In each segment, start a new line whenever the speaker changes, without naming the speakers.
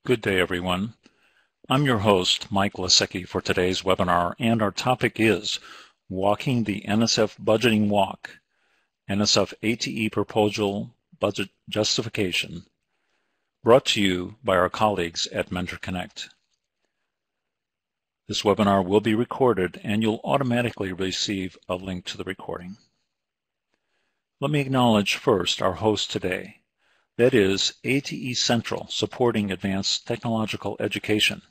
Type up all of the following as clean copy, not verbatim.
Good day, everyone. I'm your host, Mike Lasecki, for today's webinar, and our topic is Walking the NSF Budgeting Walk, NSF ATE Proposal Budget Justification, brought to you by our colleagues at Mentor Connect. This webinar will be recorded, and you'll automatically receive a link to the recording. Let me acknowledge first our host today. That is ATE Central, supporting advanced technological education.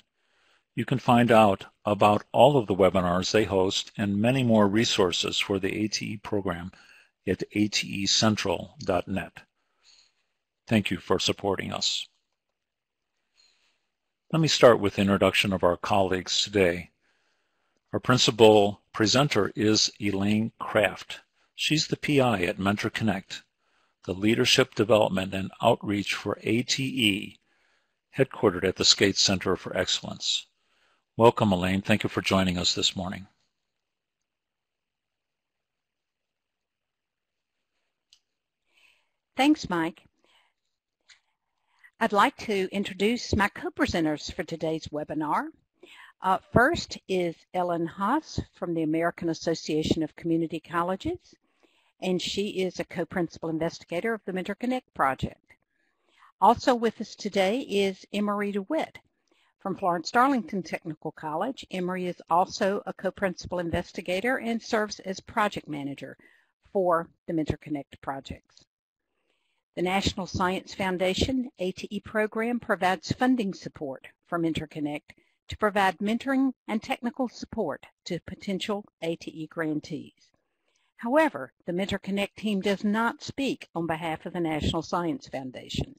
You can find out about all of the webinars they host and many more resources for the ATE program at atecentral.net. Thank you for supporting us. Let me start with the introduction of our colleagues today. Our principal presenter is Elaine Kraft. She's the PI at Mentor Connect, the Leadership Development and Outreach for ATE, headquartered at the SCATE Center for Excellence. Welcome, Elaine. Thank you for joining us this morning.
Thanks, Mike. I'd like to introduce my co-presenters for today's webinar. First is Ellen Haas from the American Association of Community Colleges, and she is a co-principal investigator of the Mentor Connect project. Also with us today is Emery DeWitt from Florence-Darlington Technical College. Emery is also a co-principal investigator and serves as project manager for the Mentor Connect projects. The National Science Foundation ATE program provides funding support for Mentor Connect to provide mentoring and technical support to potential ATE grantees. However, the Mentor Connect team does not speak on behalf of the National Science Foundation.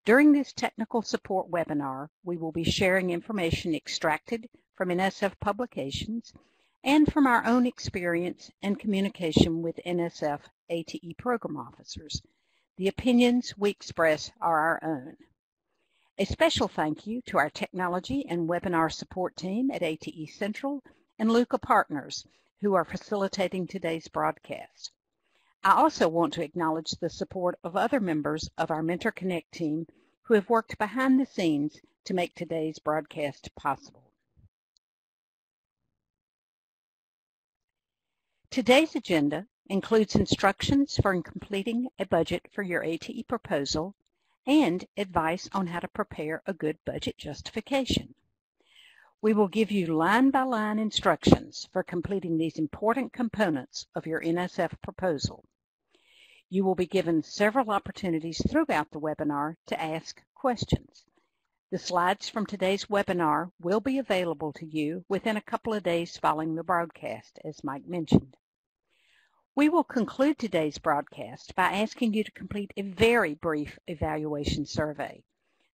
During this technical support webinar, we will be sharing information extracted from NSF publications and from our own experience and communication with NSF ATE program officers. The opinions we express are our own. A special thank you to our technology and webinar support team at ATE Central and Luca Partners, who are facilitating today's broadcast. I also want to acknowledge the support of other members of our Mentor Connect team who have worked behind the scenes to make today's broadcast possible. Today's agenda includes instructions for completing a budget for your ATE proposal and advice on how to prepare a good budget justification. We will give you line-by-line instructions for completing these important components of your NSF proposal. You will be given several opportunities throughout the webinar to ask questions. The slides from today's webinar will be available to you within a couple of days following the broadcast, as Mike mentioned. We will conclude today's broadcast by asking you to complete a very brief evaluation survey.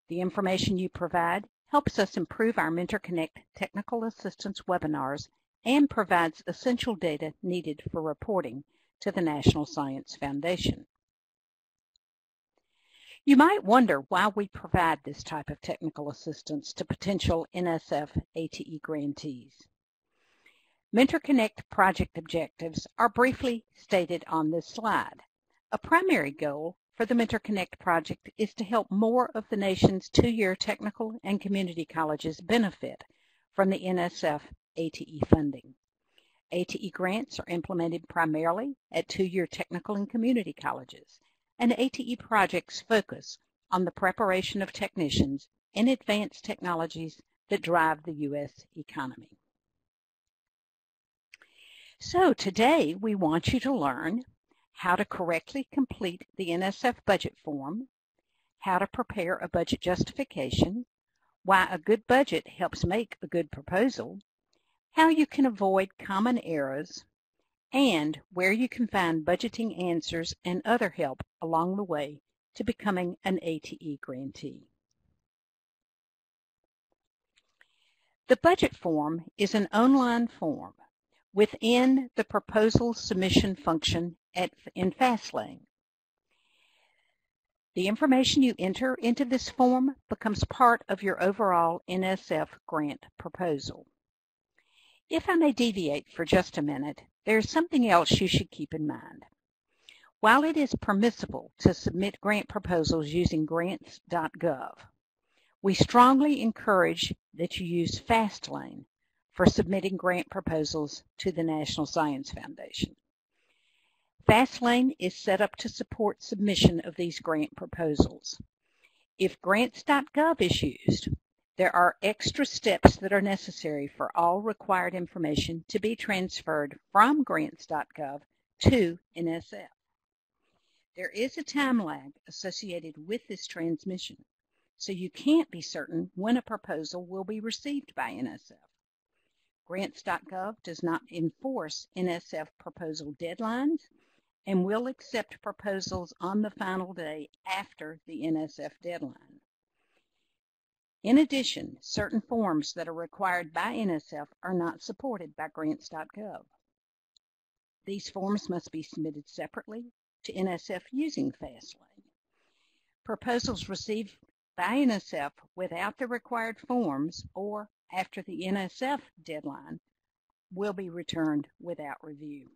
The information you provide helps us improve our Mentor Connect technical assistance webinars and provides essential data needed for reporting to the National Science Foundation. You might wonder why we provide this type of technical assistance to potential NSF ATE grantees. Mentor Connect project objectives are briefly stated on this slide. A primary goal for the Mentor Connect project is to help more of the nation's two-year technical and community colleges benefit from the NSF ATE funding. ATE grants are implemented primarily at two-year technical and community colleges, and ATE projects focus on the preparation of technicians in advanced technologies that drive the U.S. economy. So today we want you to learn how to correctly complete the NSF budget form, how to prepare a budget justification, why a good budget helps make a good proposal, how you can avoid common errors, and where you can find budgeting answers and other help along the way to becoming an ATE grantee. The budget form is an online form within the proposal submission function in FastLane. The information you enter into this form becomes part of your overall NSF grant proposal. If I may deviate for just a minute, there's something else you should keep in mind. While it is permissible to submit grant proposals using grants.gov, We strongly encourage that you use FastLane for submitting grant proposals to the National Science Foundation. FastLane is set up to support submission of these grant proposals. If grants.gov is used, there are extra steps that are necessary for all required information to be transferred from grants.gov to NSF. There is a time lag associated with this transmission, so you can't be certain when a proposal will be received by NSF. Grants.gov does not enforce NSF proposal deadlines and will accept proposals on the final day after the NSF deadline. In addition, certain forms that are required by NSF are not supported by grants.gov. These forms must be submitted separately to NSF using FastLane. Proposals received by NSF without the required forms or after the NSF deadline will be returned without review.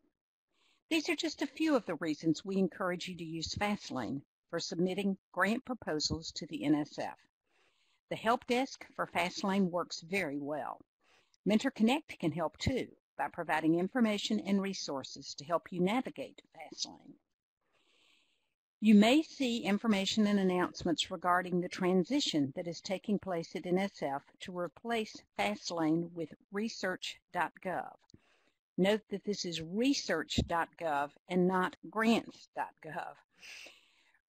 These are just a few of the reasons we encourage you to use FastLane for submitting grant proposals to the NSF. The help desk for FastLane works very well. Mentor Connect can help too by providing information and resources to help you navigate FastLane. You may see information and announcements regarding the transition that is taking place at NSF to replace FastLane with research.gov. Note that this is research.gov and not grants.gov.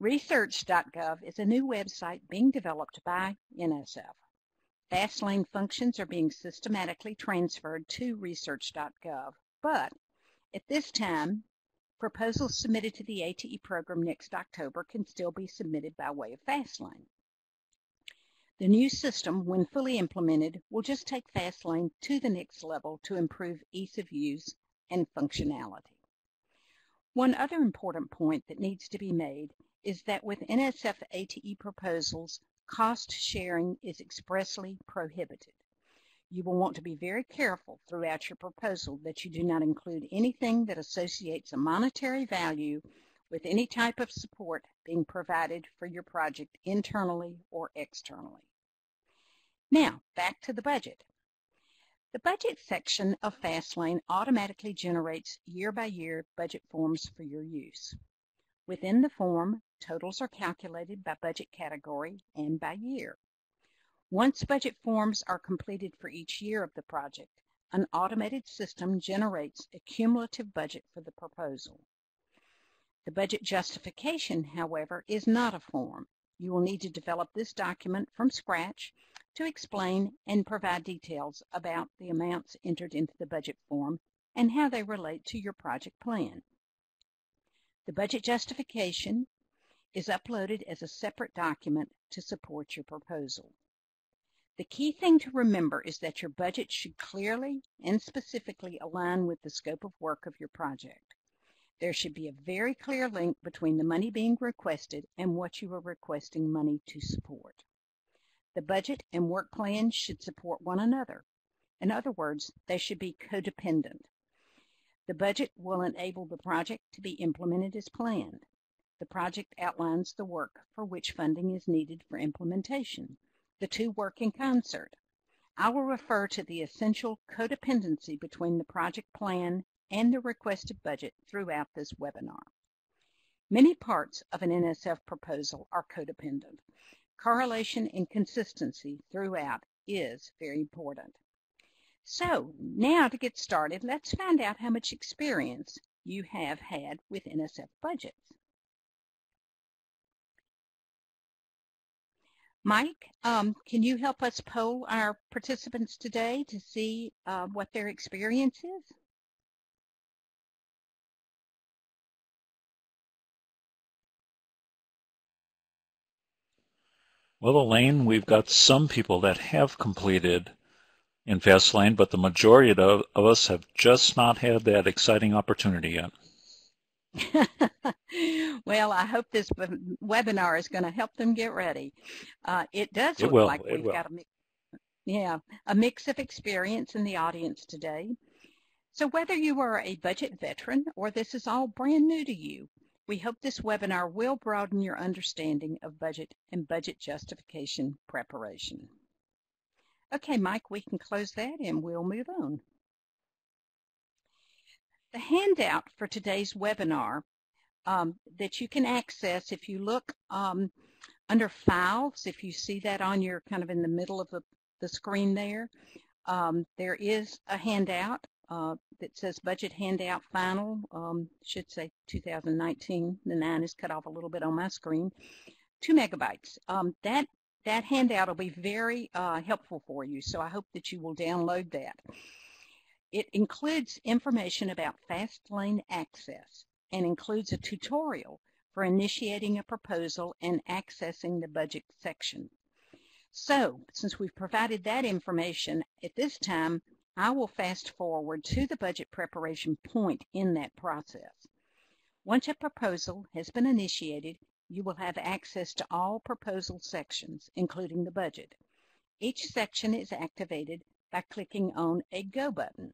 Research.gov is a new website being developed by NSF. FastLane functions are being systematically transferred to research.gov, but at this time, proposals submitted to the ATE program next October can still be submitted by way of FastLane. The new system, when fully implemented, will just take FastLane to the next level to improve ease of use and functionality. One other important point that needs to be made is that with NSF ATE proposals, cost sharing is expressly prohibited. You will want to be very careful throughout your proposal that you do not include anything that associates a monetary value with any type of support being provided for your project internally or externally. Now, back to the budget. The budget section of FastLane automatically generates year-by-year budget forms for your use. Within the form, totals are calculated by budget category and by year. Once budget forms are completed for each year of the project, an automated system generates a cumulative budget for the proposal. The budget justification, however, is not a form. You will need to develop this document from scratch to explain and provide details about the amounts entered into the budget form and how they relate to your project plan. The budget justification is uploaded as a separate document to support your proposal. The key thing to remember is that your budget should clearly and specifically align with the scope of work of your project. There should be a very clear link between the money being requested and what you are requesting money to support. The budget and work plan should support one another. In other words, they should be codependent. The budget will enable the project to be implemented as planned. The project outlines the work for which funding is needed for implementation. The two work in concert. I will refer to the essential codependency between the project plan and the requested budget throughout this webinar. Many parts of an NSF proposal are codependent. Correlation and consistency throughout is very important. So now to get started, let's find out how much experience you have had with NSF budgets. Mike, can you help us poll our participants today to see what their experience is?
Well, Elaine, we've got some people that have completed in FastLane, but the majority of us have just not had that exciting opportunity yet.
Well, I hope this webinar is going to help them get ready. It does look like we've got a mix of experience in the audience today. So whether you are a budget veteran or this is all brand new to you, We hope this webinar will broaden your understanding of budget and budget justification preparation. Okay, Mike, we can close that and we'll move on. The handout for today's webinar that you can access, if you look under Files, if you see that on your kind of in the middle of the screen there, there is a handout that says Budget Handout Final, should say 2019. The 9 is cut off a little bit on my screen. 2 megabytes. That handout will be very helpful for you, so I hope that you will download that. It includes information about fast lane access and includes a tutorial for initiating a proposal and accessing the budget section. So, since we've provided that information, at this time, I will fast forward to the budget preparation point in that process. Once a proposal has been initiated, you will have access to all proposal sections, including the budget. Each section is activated by clicking on a Go button.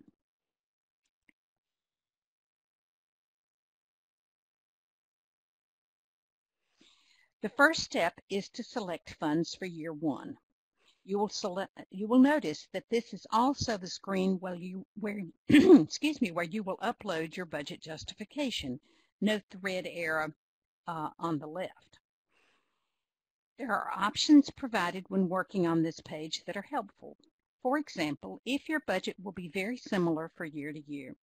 The first step is to select funds for year 1. You will notice that this is also the screen where you where you will upload your budget justification. Note the red arrow on the left. There are options provided when working on this page that are helpful. For example, if your budget will be very similar from year to year,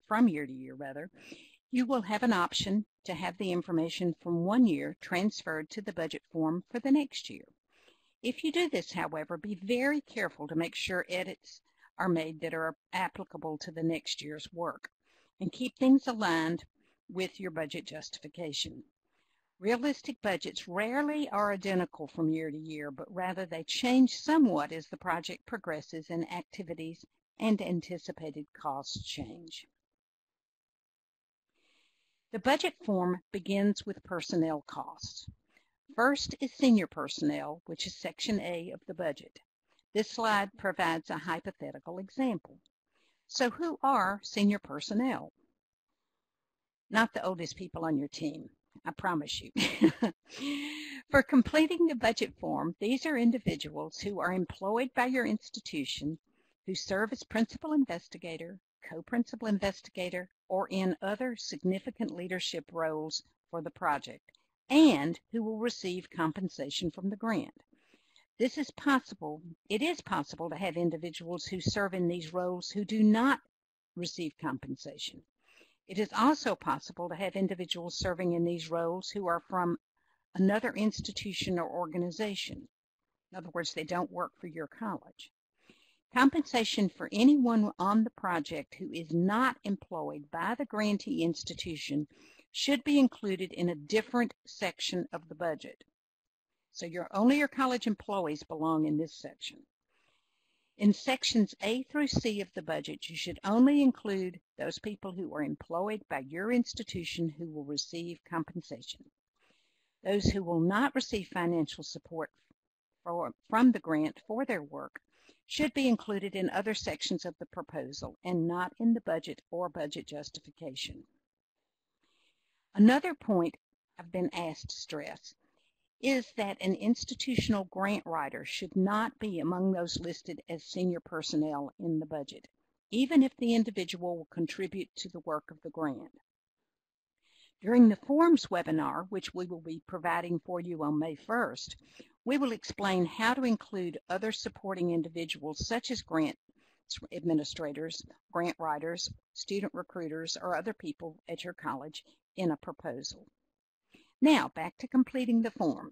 you will have an option to have the information from one year transferred to the budget form for the next year. If you do this, however, be very careful to make sure edits are made that are applicable to the next year's work, and keep things aligned with your budget justification. Realistic budgets rarely are identical from year to year, but rather they change somewhat as the project progresses and activities and anticipated costs change. The budget form begins with personnel costs. First is senior personnel, which is Section A of the budget. This slide provides a hypothetical example. So who are senior personnel? Not the oldest people on your team, I promise you. For completing the budget form, these are individuals who are employed by your institution, who serve as principal investigator, co-principal investigator, or in other significant leadership roles for the project, and who will receive compensation from the grant. It is possible to have individuals who serve in these roles who do not receive compensation. It is also possible to have individuals serving in these roles who are from another institution or organization. In other words, they don't work for your college. Compensation for anyone on the project who is not employed by the grantee institution should be included in a different section of the budget. So only your college employees belong in this section. In sections A through C of the budget, you should only include those people who are employed by your institution who will receive compensation. Those who will not receive financial support from the grant for their work should be included in other sections of the proposal and not in the budget or budget justification. Another point I've been asked to stress is that an institutional grant writer should not be among those listed as senior personnel in the budget, even if the individual will contribute to the work of the grant. During the Forms webinar, which we will be providing for you on May 1st, we will explain how to include other supporting individuals such as grant administrators, grant writers, student recruiters, or other people at your college in a proposal. Now, back to completing the form.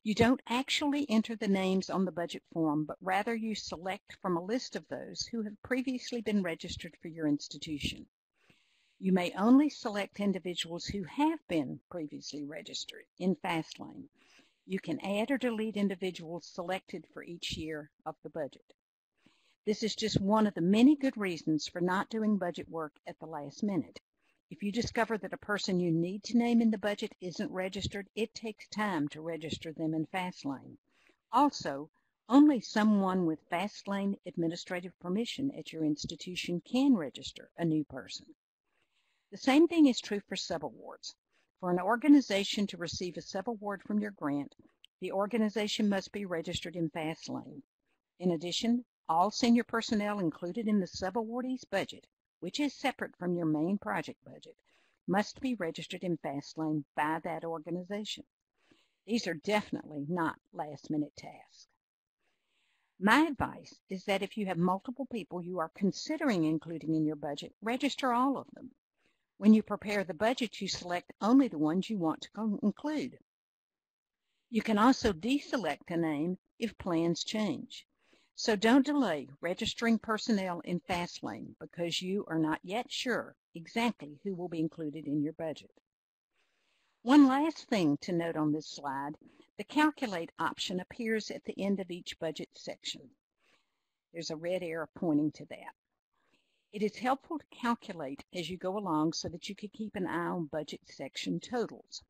You don't actually enter the names on the budget form, but rather you select from a list of those who have previously been registered for your institution. You may only select individuals who have been previously registered in FastLane. You can add or delete individuals selected for each year of the budget. This is just one of the many good reasons for not doing budget work at the last minute. If you discover that a person you need to name in the budget isn't registered, it takes time to register them in FastLane. Also, only someone with FastLane administrative permission at your institution can register a new person. The same thing is true for subawards. For an organization to receive a subaward from your grant, the organization must be registered in FastLane. In addition, all senior personnel included in the subawardee's budget, which is separate from your main project budget, must be registered in FastLane by that organization. These are definitely not last-minute tasks. My advice is that if you have multiple people you are considering including in your budget, register all of them. When you prepare the budget, you select only the ones you want to include. You can also deselect a name if plans change. So don't delay registering personnel in FastLane because you are not yet sure exactly who will be included in your budget. One last thing to note on this slide, the Calculate option appears at the end of each budget section. There's a red arrow pointing to that. It is helpful to calculate as you go along so that you can keep an eye on budget section totals.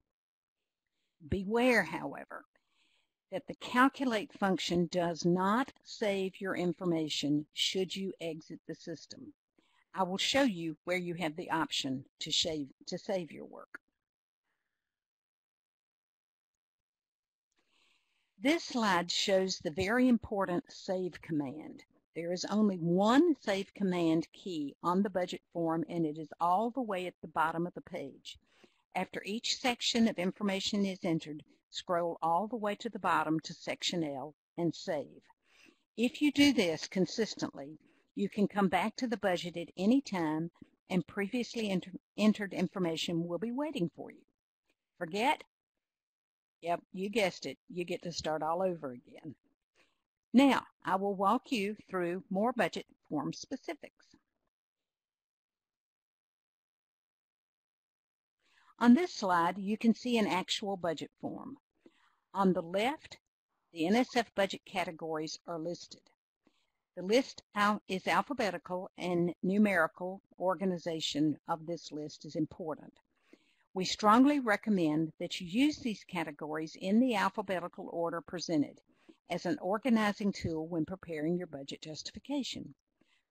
Beware, however, that the Calculate function does not save your information should you exit the system. I will show you where you have the option to save your work. This slide shows the very important save command. There is only one save command key on the budget form, and it is all the way at the bottom of the page. After each section of information is entered, scroll all the way to the bottom to section L and save. If you do this consistently, you can come back to the budget at any time and previously entered information will be waiting for you. Forget? Yep, you guessed it. You get to start all over again. Now, I will walk you through more budget form specifics. On this slide, you can see an actual budget form. On the left, the NSF budget categories are listed. The list is alphabetical, and numerical organization of this list is important. We strongly recommend that you use these categories in the alphabetical order presented as an organizing tool when preparing your budget justification.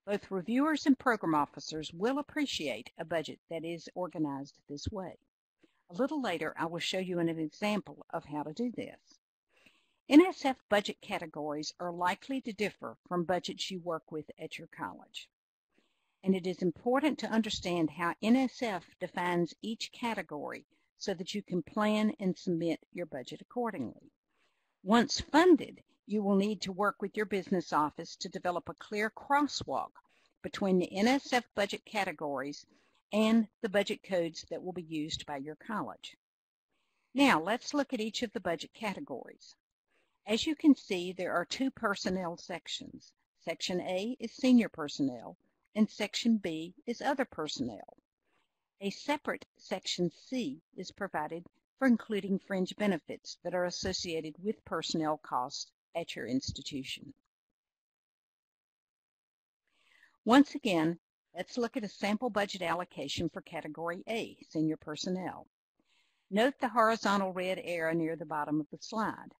Both reviewers and program officers will appreciate a budget that is organized this way. A little later, I will show you an example of how to do this. NSF budget categories are likely to differ from budgets you work with at your college. And it is important to understand how NSF defines each category so that you can plan and submit your budget accordingly. Once funded, you will need to work with your business office to develop a clear crosswalk between the NSF budget categories and the budget codes that will be used by your college. Now, let's look at each of the budget categories. As you can see, there are two personnel sections. Section A is senior personnel, and Section B is other personnel. A separate Section C is provided for including fringe benefits that are associated with personnel costs at your institution. Once again, let's look at a sample budget allocation for Category A, senior personnel. Note the horizontal red arrow near the bottom of the slide.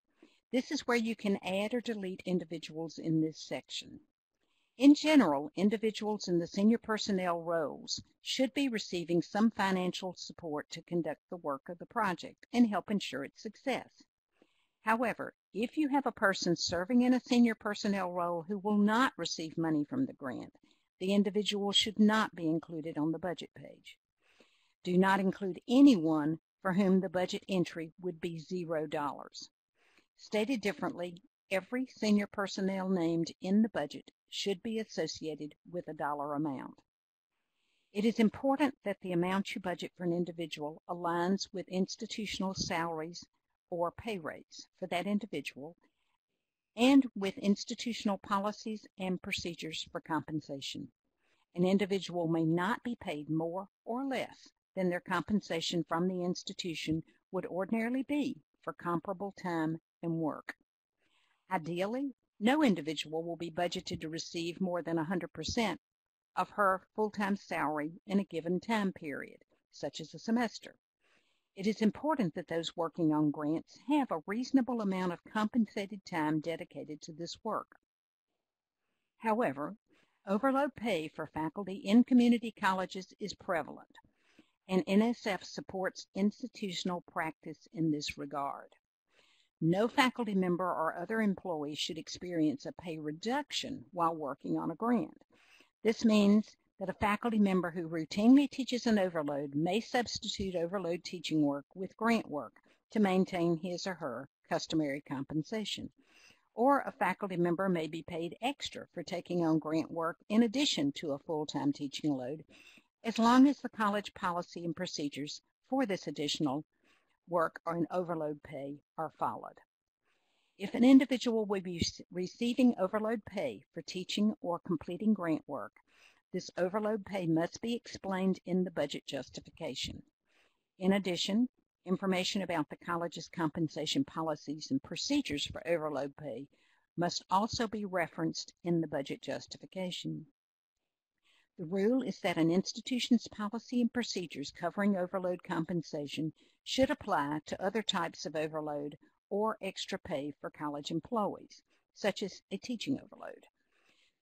This is where you can add or delete individuals in this section. In general, individuals in the senior personnel roles should be receiving some financial support to conduct the work of the project and help ensure its success. However, if you have a person serving in a senior personnel role who will not receive money from the grant, the individual should not be included on the budget page. Do not include anyone for whom the budget entry would be $0. Stated differently, every senior personnel named in the budget should be associated with a dollar amount. It is important that the amount you budget for an individual aligns with institutional salaries or pay rates for that individual and with institutional policies and procedures for compensation. An individual may not be paid more or less than their compensation from the institution would ordinarily be for comparable time and work. Ideally, no individual will be budgeted to receive more than 100% of her full-time salary in a given time period, such as a semester. It is important that those working on grants have a reasonable amount of compensated time dedicated to this work. However, overload pay for faculty in community colleges is prevalent, and NSF supports institutional practice in this regard. No faculty member or other employee should experience a pay reduction while working on a grant. This means that a faculty member who routinely teaches an overload may substitute overload teaching work with grant work to maintain his or her customary compensation. Or a faculty member may be paid extra for taking on grant work in addition to a full-time teaching load, as long as the college policy and procedures for this additional work or an overload pay are followed. If an individual will be receiving overload pay for teaching or completing grant work, this overload pay must be explained in the budget justification. In addition, information about the college's compensation policies and procedures for overload pay must also be referenced in the budget justification. The rule is that an institution's policy and procedures covering overload compensation should apply to other types of overload or extra pay for college employees, such as a teaching overload.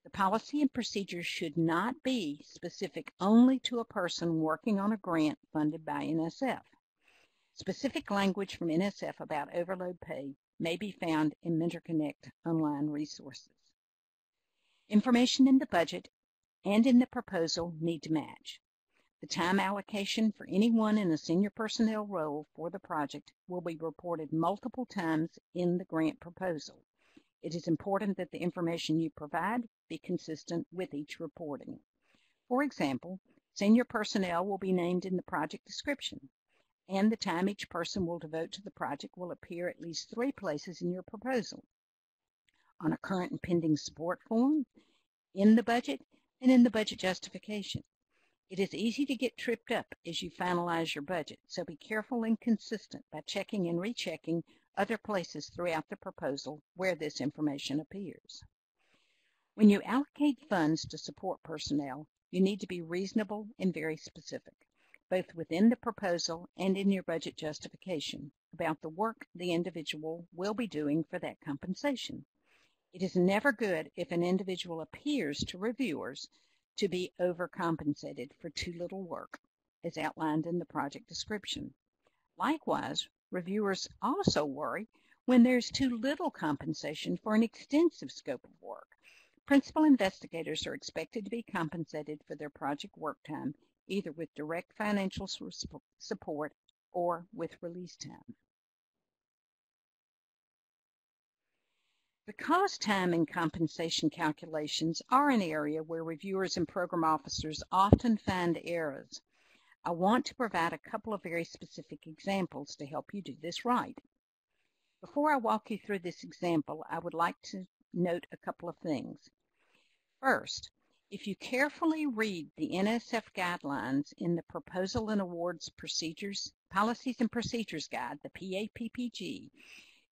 The policy and procedures should not be specific only to a person working on a grant funded by NSF. Specific language from NSF about overload pay may be found in MentorConnect online resources. Information in the budget and in the proposal need to match. The time allocation for anyone in a senior personnel role for the project will be reported multiple times in the grant proposal. It is important that the information you provide be consistent with each reporting. For example, senior personnel will be named in the project description, and the time each person will devote to the project will appear at least 3 places in your proposal: on a current and pending support form, in the budget, and in the budget justification. It is easy to get tripped up as you finalize your budget, so be careful and consistent by checking and rechecking other places throughout the proposal where this information appears. When you allocate funds to support personnel, you need to be reasonable and very specific, both within the proposal and in your budget justification, about the work the individual will be doing for that compensation. It is never good if an individual appears to reviewers to be overcompensated for too little work, as outlined in the project description. Likewise, reviewers also worry when there's too little compensation for an extensive scope of work. Principal investigators are expected to be compensated for their project work time, either with direct financial support or with release time. Because time and compensation calculations are an area where reviewers and program officers often find errors, I want to provide a couple of very specific examples to help you do this right. Before I walk you through this example, I would like to note a couple of things. First, if you carefully read the NSF guidelines in the Proposal and Awards Procedures, Policies and Procedures Guide, the PAPPG,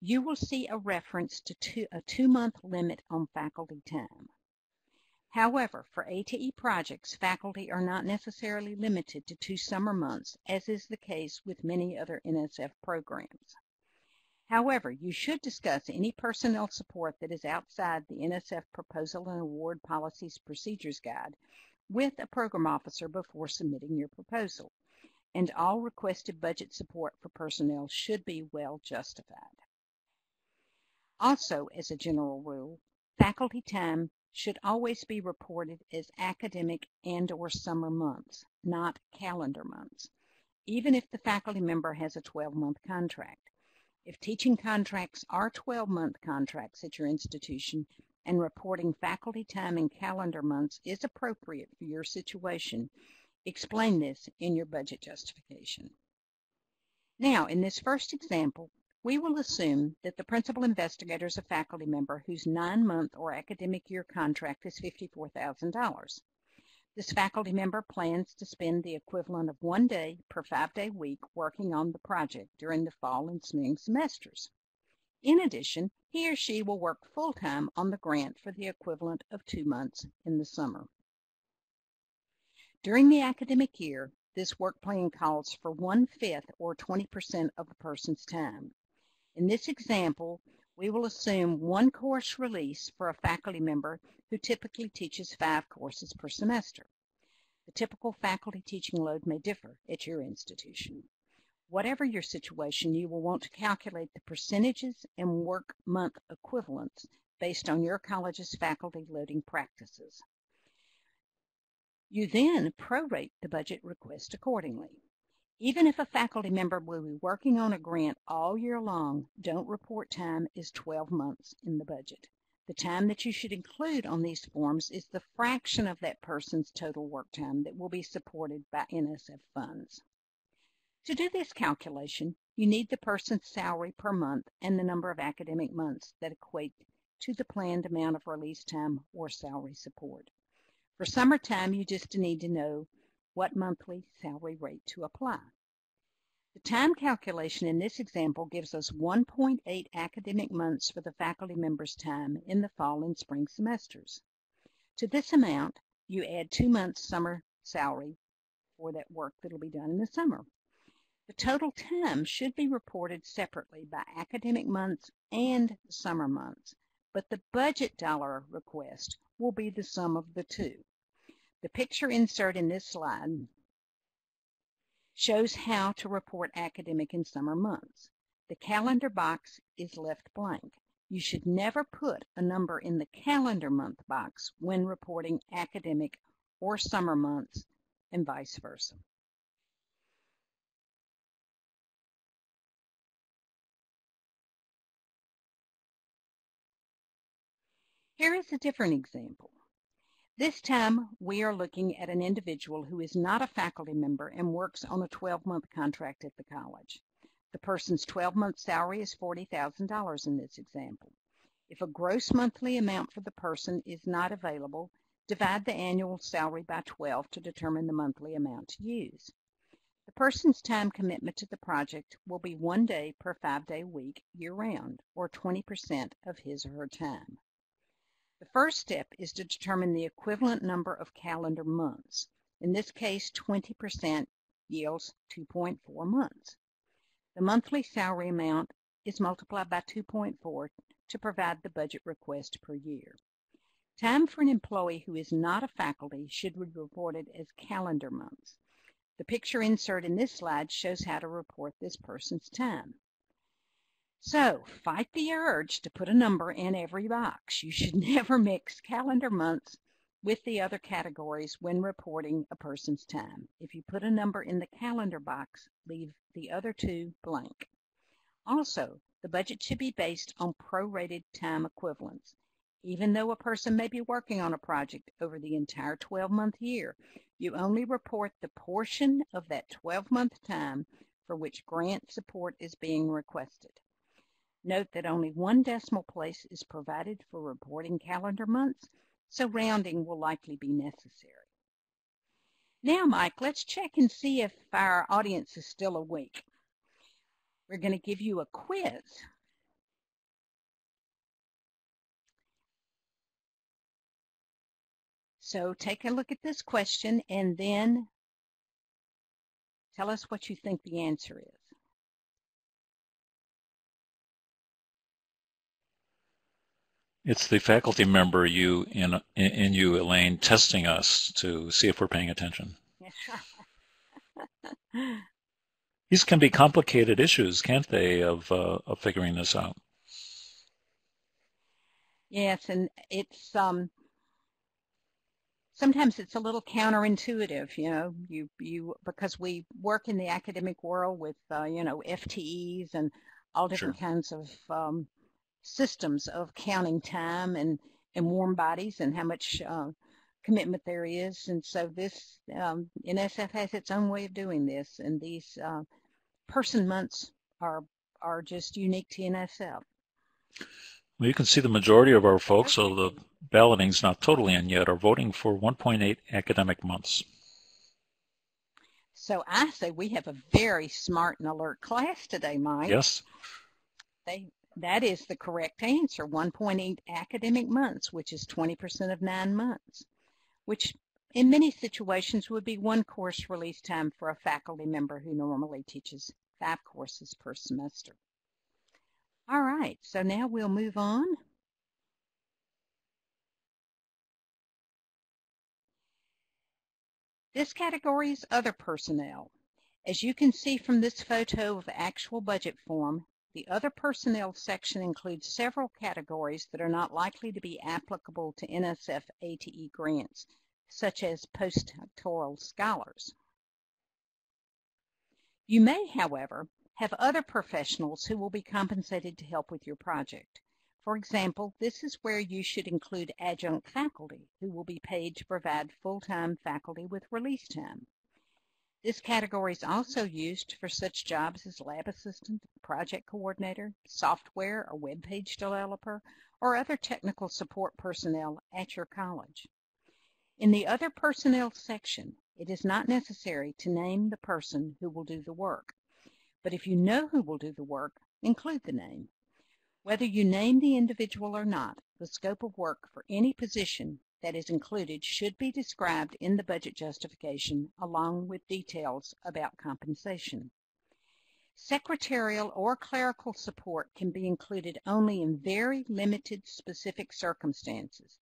you will see a reference to a 2-month limit on faculty time. However, for ATE projects, faculty are not necessarily limited to 2 summer months, as is the case with many other NSF programs. However, you should discuss any personnel support that is outside the NSF Proposal and Award Policies Procedures Guide with a program officer before submitting your proposal, and all requested budget support for personnel should be well justified. Also, as a general rule, faculty time should always be reported as academic and/or summer months, not calendar months, even if the faculty member has a 12-month contract. If teaching contracts are 12-month contracts at your institution and reporting faculty time in calendar months is appropriate for your situation, explain this in your budget justification. Now, in this first example, we will assume that the principal investigator is a faculty member whose 9-month or academic year contract is $54,000. This faculty member plans to spend the equivalent of 1 day per 5-day week working on the project during the fall and spring semesters. In addition, he or she will work full-time on the grant for the equivalent of 2 months in the summer. During the academic year, this work plan calls for 1/5 or 20% of a person's time. In this example, we will assume 1 course release for a faculty member who typically teaches 5 courses per semester. The typical faculty teaching load may differ at your institution. Whatever your situation, you will want to calculate the percentages and work month equivalents based on your college's faculty loading practices. You then prorate the budget request accordingly. Even if a faculty member will be working on a grant all year long, don't report time is 12 months in the budget. The time that you should include on these forms is the fraction of that person's total work time that will be supported by NSF funds. To do this calculation, you need the person's salary per month and the number of academic months that equate to the planned amount of release time or salary support. For summertime, you just need to know what monthly salary rate to apply. The time calculation in this example gives us 1.8 academic months for the faculty member's time in the fall and spring semesters. To this amount, you add 2 months summer salary for that work that will be done in the summer. The total time should be reported separately by academic months and summer months, but the budget dollar request will be the sum of the two. The picture insert in this slide shows how to report academic and summer months. The calendar box is left blank. You should never put a number in the calendar month box when reporting academic or summer months and vice versa. Here is a different example. This time, we are looking at an individual who is not a faculty member and works on a 12-month contract at the college. The person's 12-month salary is $40,000 in this example. If a gross monthly amount for the person is not available, divide the annual salary by 12 to determine the monthly amount to use. The person's time commitment to the project will be 1 day per 5-day week year-round, or 20% of his or her time. The first step is to determine the equivalent number of calendar months. In this case, 20% yields 2.4 months. The monthly salary amount is multiplied by 2.4 to provide the budget request per year. Time for an employee who is not a faculty should be reported as calendar months. The picture insert in this slide shows how to report this person's time. So, fight the urge to put a number in every box. You should never mix calendar months with the other categories when reporting a person's time. If you put a number in the calendar box, leave the other two blank. Also, the budget should be based on prorated time equivalents. Even though a person may be working on a project over the entire 12-month year, you only report the portion of that 12-month time for which grant support is being requested. Note that only 1 decimal place is provided for reporting calendar months, so rounding will likely be necessary. Now, Mike, let's check and see if our audience is still awake. We're going to give you a quiz. So take a look at this question and then tell us what you think the answer is.
It's the faculty member, you in you, Elaine, testing us to see if we're paying attention. These can be complicated issues, can't they, of figuring this out?
Yes, and it's sometimes it's a little counterintuitive, you know, because we work in the academic world with FTEs and all different kinds of systems of counting time and warm bodies and how much commitment there is. And so this NSF has its own way of doing this, and these person months are just unique to NSF.
Well, you can see the majority of our folks, so the balloting's not totally in yet, are voting for 1.8 academic months.
So I say we have a very smart and alert class today, Mike.
Yes.
That is the correct answer, 1.8 academic months, which is 20% of 9 months, which in many situations would be 1 course release time for a faculty member who normally teaches 5 courses per semester. All right, so now we'll move on. This category is other personnel. As you can see from this photo of the actual budget form, the other personnel section includes several categories that are not likely to be applicable to NSF ATE grants, such as postdoctoral scholars. You may, however, have other professionals who will be compensated to help with your project. For example, this is where you should include adjunct faculty who will be paid to provide full-time faculty with release time. This category is also used for such jobs as lab assistant, project coordinator, software or web page developer, or other technical support personnel at your college. In the Other Personnel section, it is not necessary to name the person who will do the work, but if you know who will do the work, include the name. Whether you name the individual or not, the scope of work for any position that is included should be described in the budget justification along with details about compensation. Secretarial or clerical support can be included only in very limited specific circumstances.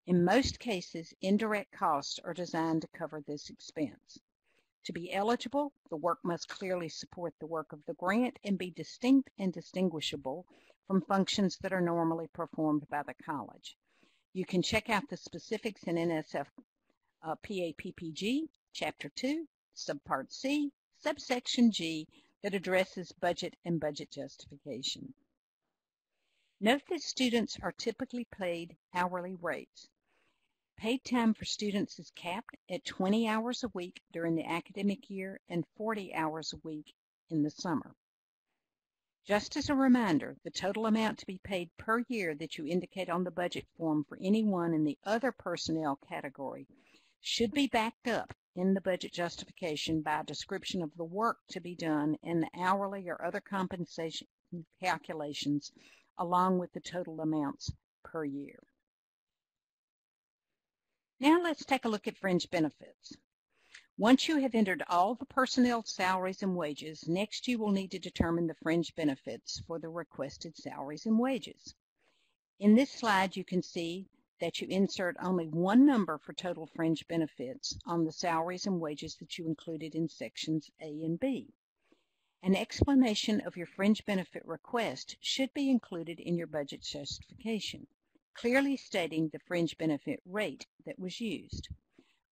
In most cases, indirect costs are designed to cover this expense. To be eligible, the work must clearly support the work of the grant and be distinct and distinguishable from functions that are normally performed by the college. You can check out the specifics in NSF PAPPG, Chapter 2, Subpart C, Subsection G, that addresses budget and budget justification. Note that students are typically paid hourly rates. Paid time for students is capped at 20 hours a week during the academic year and 40 hours a week in the summer. Just as a reminder, the total amount to be paid per year that you indicate on the budget form for anyone in the other personnel category should be backed up in the budget justification by a description of the work to be done and the hourly or other compensation calculations along with the total amounts per year. Now let's take a look at fringe benefits. Once you have entered all the personnel salaries and wages, next you will need to determine the fringe benefits for the requested salaries and wages. In this slide, you can see that you insert only one number for total fringe benefits on the salaries and wages that you included in sections A and B. An explanation of your fringe benefit request should be included in your budget justification, clearly stating the fringe benefit rate that was used.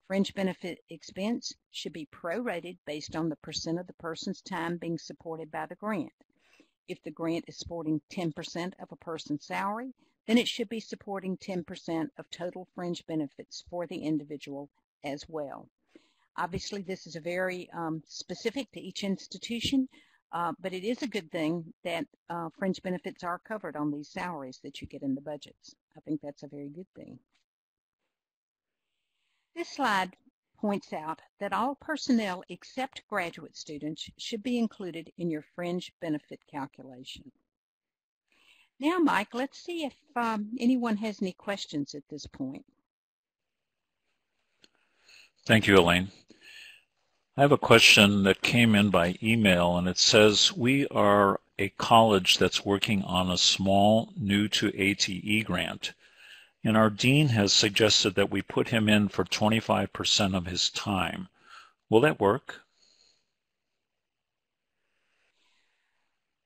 Fringe benefit expense should be prorated based on the percent of the person's time being supported by the grant. If the grant is supporting 10% of a person's salary, then it should be supporting 10% of total fringe benefits for the individual as well. Obviously, this is a very specific to each institution, but it is a good thing that fringe benefits are covered on these salaries that you get in the budgets. I think that's a very good thing. This slide points out that all personnel except graduate students should be included in your fringe benefit calculation. Now, Mike, let's see if anyone has any questions at this point.
Thank you, Elaine. I have a question that came in by email, and it says, we are a college that's working on a small new to ATE grant, and our dean has suggested that we put him in for 25% of his time. Will that work?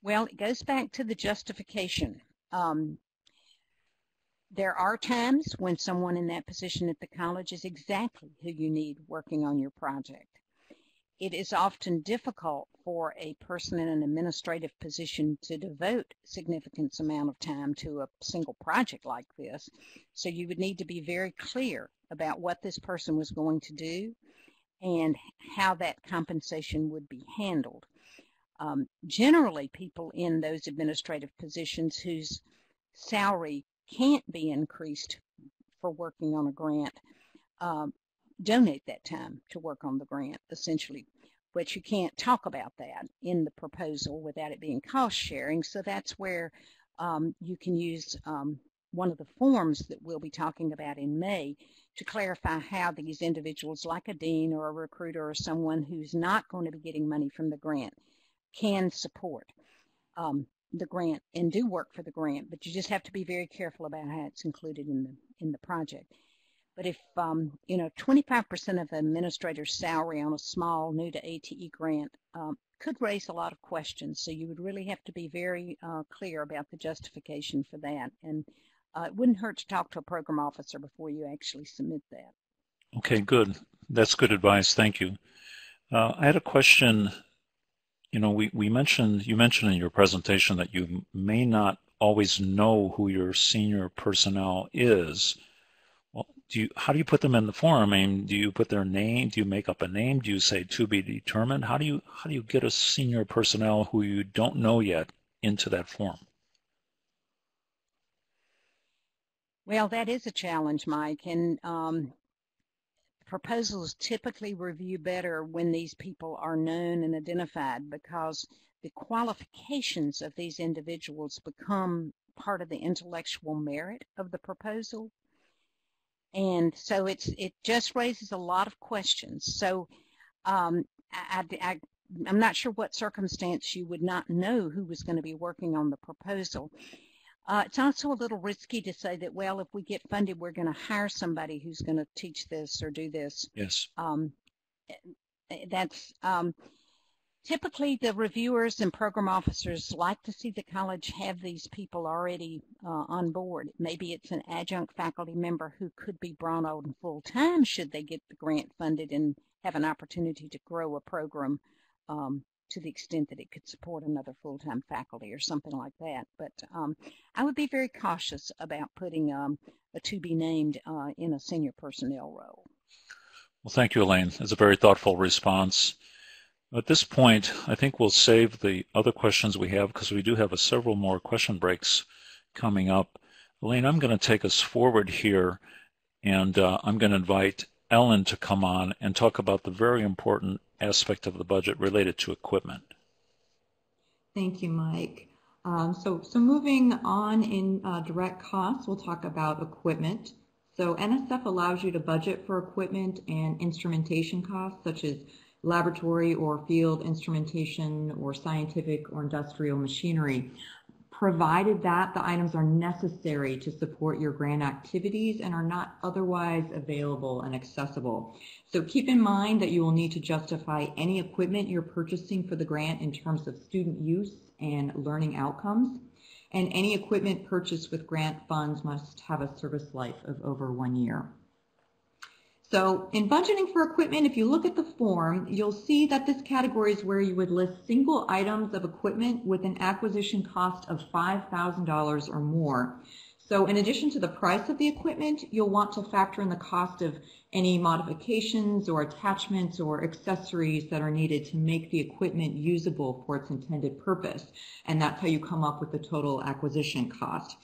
Well, it goes back to the justification. There are times when someone in that position at the college is exactly who you need working on your project. It is often difficult for a person in an administrative position to devote a significant amount of time to a single project like this. So you would need to be very clear about what this person was going to do and how that compensation would be handled. Generally, people in those administrative positions whose salary can't be increased for working on a grant donate that time to work on the grant, essentially. But you can't talk about that in the proposal without it being cost sharing, so that's where you can use one of the forms that we'll be talking about in May to clarify how these individuals, like a dean or a recruiter or someone who's not going to be getting money from the grant, can support the grant and do work for the grant. But you just have to be very careful about how it's included in the project. But if, 25% of an administrator's salary on a small new to ATE grant could raise a lot of questions. So you would really have to be very clear about the justification for that. And it wouldn't hurt to talk to a program officer before you actually submit that.
Okay, good. That's good advice. Thank you. I had a question. You mentioned in your presentation that you may not always know who your senior personnel is. Well, how do you put them in the form? I mean, do you put their name? Do you make up a name? Do you say to be determined? How do you get a senior personnel who you don't know yet into that form?
Well, that is a challenge, Mike, and proposals typically review better when these people are known and identified, because the qualifications of these individuals become part of the intellectual merit of the proposal. And so it just raises a lot of questions. So I'm not sure what circumstance you would not know who was going to be working on the proposal. It's also a little risky to say that, well, if we get funded, we're going to hire somebody who's going to teach this or do this.
Yes.
That's typically the reviewers and program officers like to see the college have these people already on board. Maybe it's an adjunct faculty member who could be brought on full time should they get the grant funded and have an opportunity to grow a program to the extent that it could support another full-time faculty or something like that. But I would be very cautious about putting a to be named in a senior personnel role.
Well, thank you, Elaine. That's a very thoughtful response. At this point, I think we'll save the other questions we have because we do have several more question breaks coming up. Elaine, I'm going to take us forward here, and I'm going to invite Ellen to come on and talk about the very important aspect of the budget related to equipment.
Thank you, Mike. So moving on in direct costs, we'll talk about equipment. So NSF allows you to budget for equipment and instrumentation costs, such as laboratory or field instrumentation or scientific or industrial machinery, provided that the items are necessary to support your grant activities and are not otherwise available and accessible. So keep in mind that you will need to justify any equipment you're purchasing for the grant in terms of student use and learning outcomes. And any equipment purchased with grant funds must have a service life of over 1 year. So in budgeting for equipment, if you look at the form, you'll see that this category is where you would list single items of equipment with an acquisition cost of $5,000 or more. So in addition to the price of the equipment, you'll want to factor in the cost of any modifications or attachments or accessories that are needed to make the equipment usable for its intended purpose. And that's how you come up with the total acquisition cost.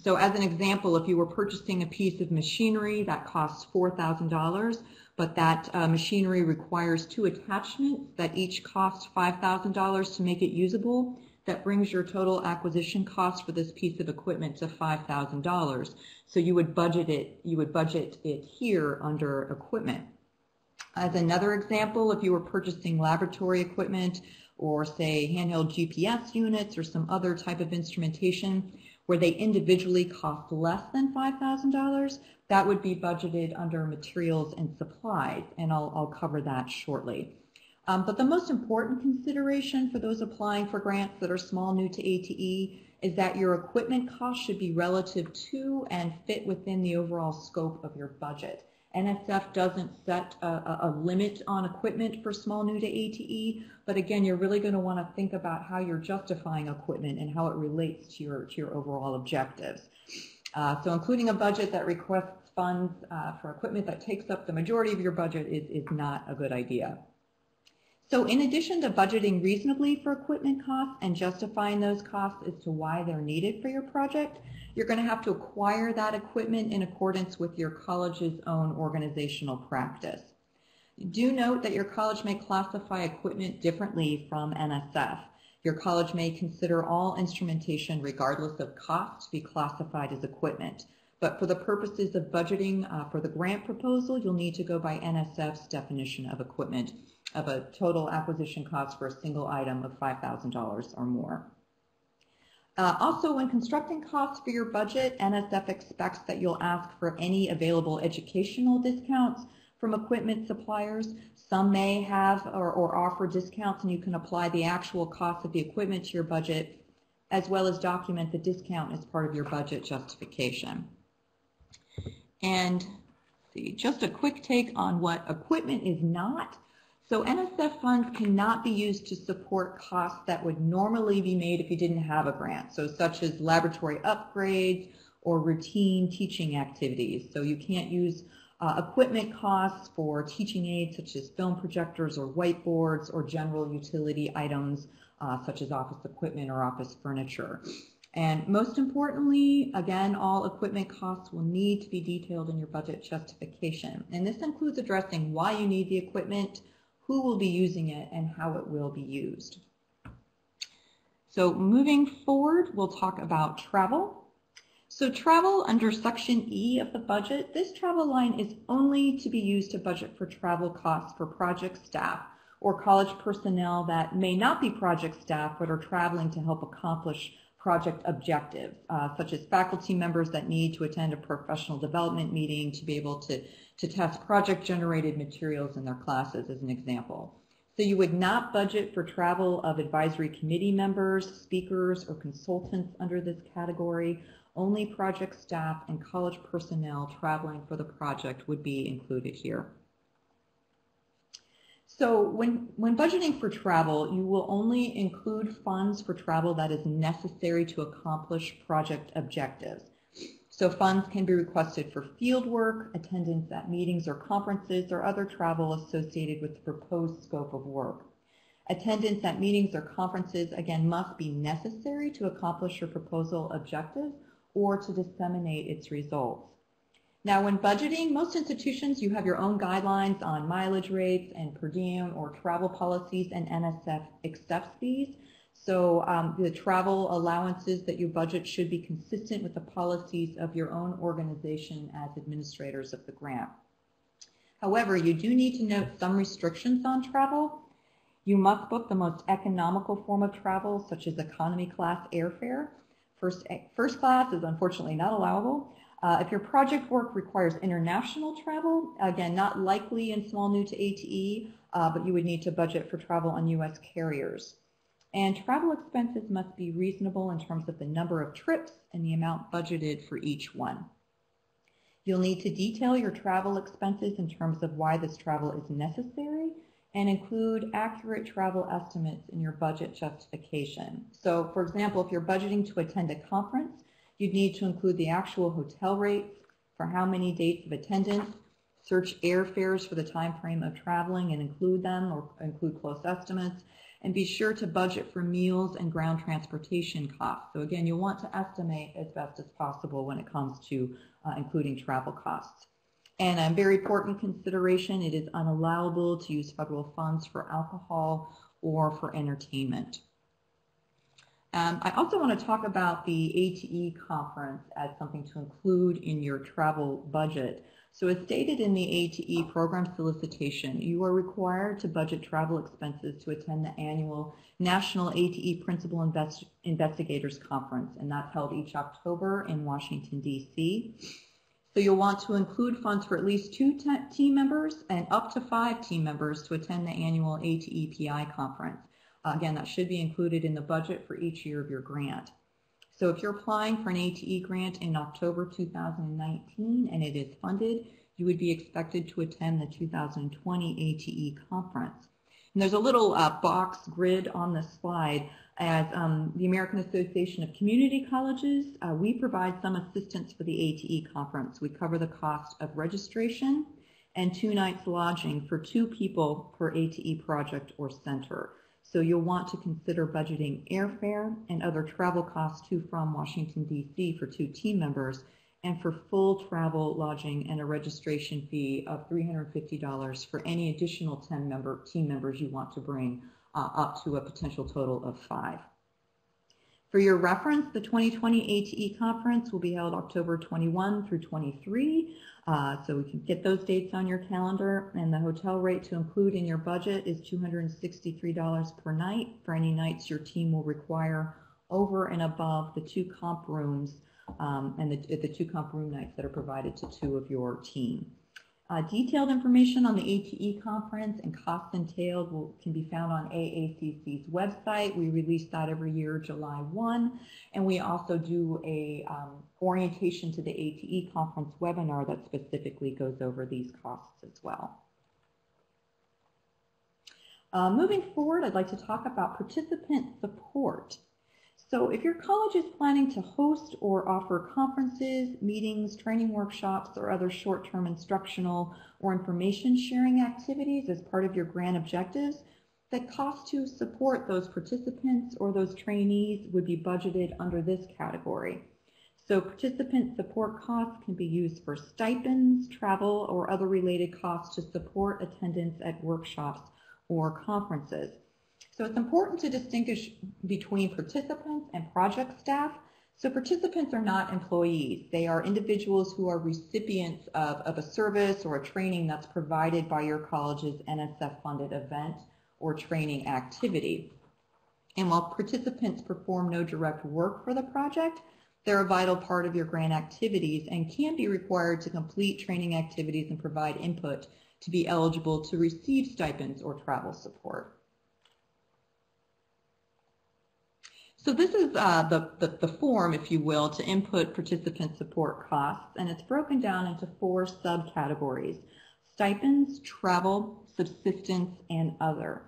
So as an example, if you were purchasing a piece of machinery that costs $4,000, but that machinery requires 2 attachments that each cost $5,000 to make it usable, that brings your total acquisition cost for this piece of equipment to $5,000. So you would budget it here under equipment. As another example, if you were purchasing laboratory equipment or say handheld GPS units or some other type of instrumentation where they individually cost less than $5,000, that would be budgeted under materials and supplies, and I'll cover that shortly. But the most important consideration for those applying for grants that are small new to ATE is that your equipment cost should be relative to and fit within the overall scope of your budget. NSF doesn't set a limit on equipment for small new to ATE, but again, you're really going to want to think about how you're justifying equipment and how it relates to your overall objectives. So including a budget that requests funds for equipment that takes up the majority of your budget is not a good idea. So in addition to budgeting reasonably for equipment costs and justifying those costs as to why they're needed for your project, you're going to have to acquire that equipment in accordance with your college's own organizational practice. Do note that your college may classify equipment differently from NSF. Your college may consider all instrumentation, regardless of cost, to be classified as equipment. But for the purposes of budgeting for the grant proposal, you'll need to go by NSF's definition of equipment, of a total acquisition cost for a single item of $5,000 or more. Also, when constructing costs for your budget, NSF expects that you'll ask for any available educational discounts from equipment suppliers. Some may have or offer discounts, and you can apply the actual cost of the equipment to your budget, as well as document the discount as part of your budget justification. And see, just a quick take on what equipment is not. So NSF funds cannot be used to support costs that would normally be made if you didn't have a grant, so such as laboratory upgrades or routine teaching activities. So you can't use equipment costs for teaching aids such as film projectors or whiteboards or general utility items such as office equipment or office furniture. And most importantly, again, all equipment costs will need to be detailed in your budget justification. And this includes addressing why you need the equipment, who will be using it, and how it will be used. So moving forward, we'll talk about travel. So travel under Section E of the budget, this travel line is only to be used to budget for travel costs for project staff or college personnel that may not be project staff but are traveling to help accomplish project objectives, such as faculty members that need to attend a professional development meeting to be able to test project-generated materials in their classes, as an example. So you would not budget for travel of advisory committee members, speakers, or consultants under this category. Only project staff and college personnel traveling for the project would be included here. So when budgeting for travel, you will only include funds for travel that is necessary to accomplish project objectives. So funds can be requested for field work, attendance at meetings or conferences, or other travel associated with the proposed scope of work. Attendance at meetings or conferences, again, must be necessary to accomplish your proposal objectives or to disseminate its results. Now, when budgeting, most institutions, you have your own guidelines on mileage rates and per diem or travel policies, and NSF accepts these. So the travel allowances that you budget should be consistent with the policies of your own organization as administrators of the grant. However, you do need to note some restrictions on travel. You must book the most economical form of travel, such as economy class airfare. First class is unfortunately not allowable. If your project work requires international travel, again, not likely in small new to ATE, but you would need to budget for travel on U.S. carriers. And travel expenses must be reasonable in terms of the number of trips and the amount budgeted for each one. You'll need to detail your travel expenses in terms of why this travel is necessary and include accurate travel estimates in your budget justification. So, for example, if you're budgeting to attend a conference, you'd need to include the actual hotel rates for how many dates of attendance, search airfares for the time frame of traveling and include them or include close estimates, and be sure to budget for meals and ground transportation costs. So again, you'll want to estimate as best as possible when it comes to including travel costs. And a very important consideration, it is unallowable to use federal funds for alcohol or for entertainment. I also want to talk about the ATE conference as something to include in your travel budget. So as stated in the ATE program solicitation, you are required to budget travel expenses to attend the annual National ATE Principal Investigators Conference, and that's held each October in Washington, D.C. So you'll want to include funds for at least 2 team members and up to 5 team members to attend the annual ATE PI conference. Again, that should be included in the budget for each year of your grant. So if you're applying for an ATE grant in October 2019 and it is funded, you would be expected to attend the 2020 ATE conference. And there's a little box grid on the slide. As the American Association of Community Colleges, we provide some assistance for the ATE conference. We cover the cost of registration and 2 nights lodging for 2 people per ATE project or center. So you'll want to consider budgeting airfare and other travel costs to from Washington, D.C. for 2 team members, and for full travel, lodging, and a registration fee of $350 for any additional team members you want to bring, up to a potential total of 5. For your reference, the 2020 ATE conference will be held October 21 through 23, so we can get those dates on your calendar, and the hotel rate to include in your budget is $263 per night for any nights your team will require over and above the 2 comp rooms and the 2 comp room nights that are provided to 2 of your team. Detailed information on the ATE conference and costs entailed can be found on AACC's website. We release that every year, July 1, and we also do a orientation to the ATE conference webinar that specifically goes over these costs as well. Moving forward, I'd like to talk about participant support. So if your college is planning to host or offer conferences, meetings, training workshops, or other short-term instructional or information sharing activities as part of your grant objectives, the cost to support those participants or those trainees would be budgeted under this category. So participant support costs can be used for stipends, travel, or other related costs to support attendance at workshops or conferences. So it's important to distinguish between participants and project staff. So participants are not employees. They are individuals who are recipients of a service or a training that's provided by your college's NSF-funded event or training activity. And while participants perform no direct work for the project, they're a vital part of your grant activities and can be required to complete training activities and provide input to be eligible to receive stipends or travel support. So this is the form, if you will, to input participant support costs, and it's broken down into 4 subcategories: stipends, travel, subsistence, and other.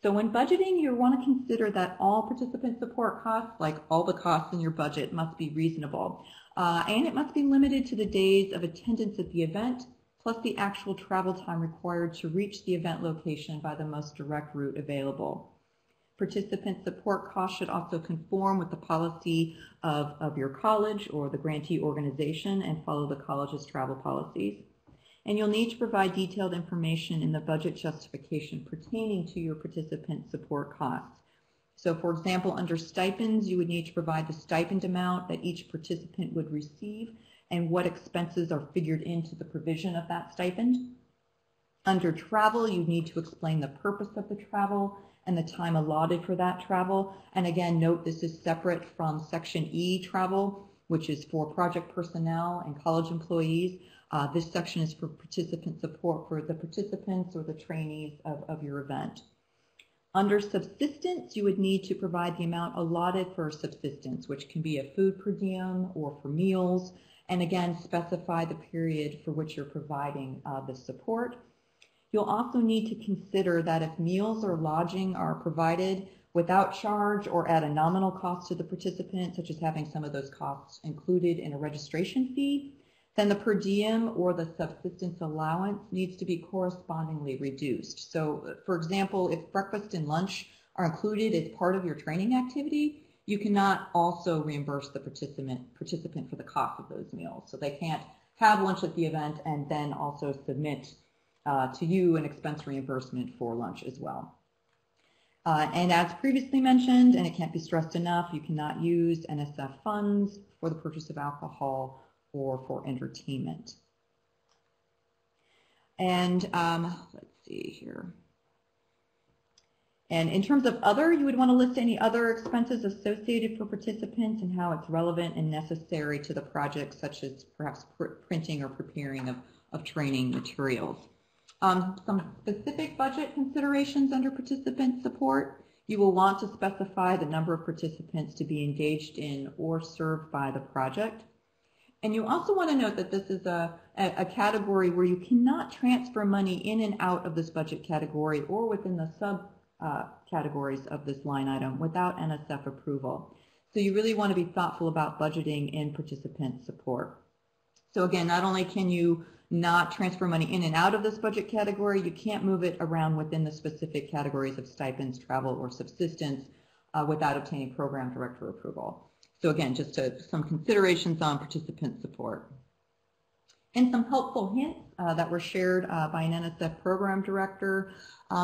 So when budgeting, you want to consider that all participant support costs, like all the costs in your budget, must be reasonable. And it must be limited to the days of attendance at the event, plus the actual travel time required to reach the event location by the most direct route available. Participant support costs should also conform with the policy of your college or the grantee organization and follow the college's travel policies. And you'll need to provide detailed information in the budget justification pertaining to your participant support costs. So for example, under stipends, you would need to provide the stipend amount that each participant would receive and what expenses are figured into the provision of that stipend. Under travel, you need to explain the purpose of the travel and the time allotted for that travel. And again, note this is separate from Section E travel, which is for project personnel and college employees. This section is for participant support for the participants or the trainees of your event. Under subsistence, you would need to provide the amount allotted for subsistence, which can be a food per diem or for meals, and again, specify the period for which you're providing the support. You'll also need to consider that if meals or lodging are provided without charge or at a nominal cost to the participant, such as having some of those costs included in a registration fee, then the per diem or the subsistence allowance needs to be correspondingly reduced. So, for example, if breakfast and lunch are included as part of your training activity, you cannot also reimburse the participant for the cost of those meals. So they can't have lunch at the event and then also submit to you an expense reimbursement for lunch as well. And as previously mentioned, and it can't be stressed enough, you cannot use NSF funds for the purchase of alcohol or for entertainment. And let's see here. And in terms of other, you would want to list any other expenses associated for participants and how it's relevant and necessary to the project, such as perhaps printing or preparing of training materials. Some specific budget considerations under participant support. You will want to specify the number of participants to be engaged in or served by the project. And you also want to note that this is a category where you cannot transfer money in and out of this budget category or within the subcategories of this line item without NSF approval. So you really want to be thoughtful about budgeting in participant support. So again, not only can you not transfer money in and out of this budget category, you can't move it around within the specific categories of stipends, travel, or subsistence without obtaining program director approval. So again, just some considerations on participant support. And some helpful hints that were shared by an NSF program director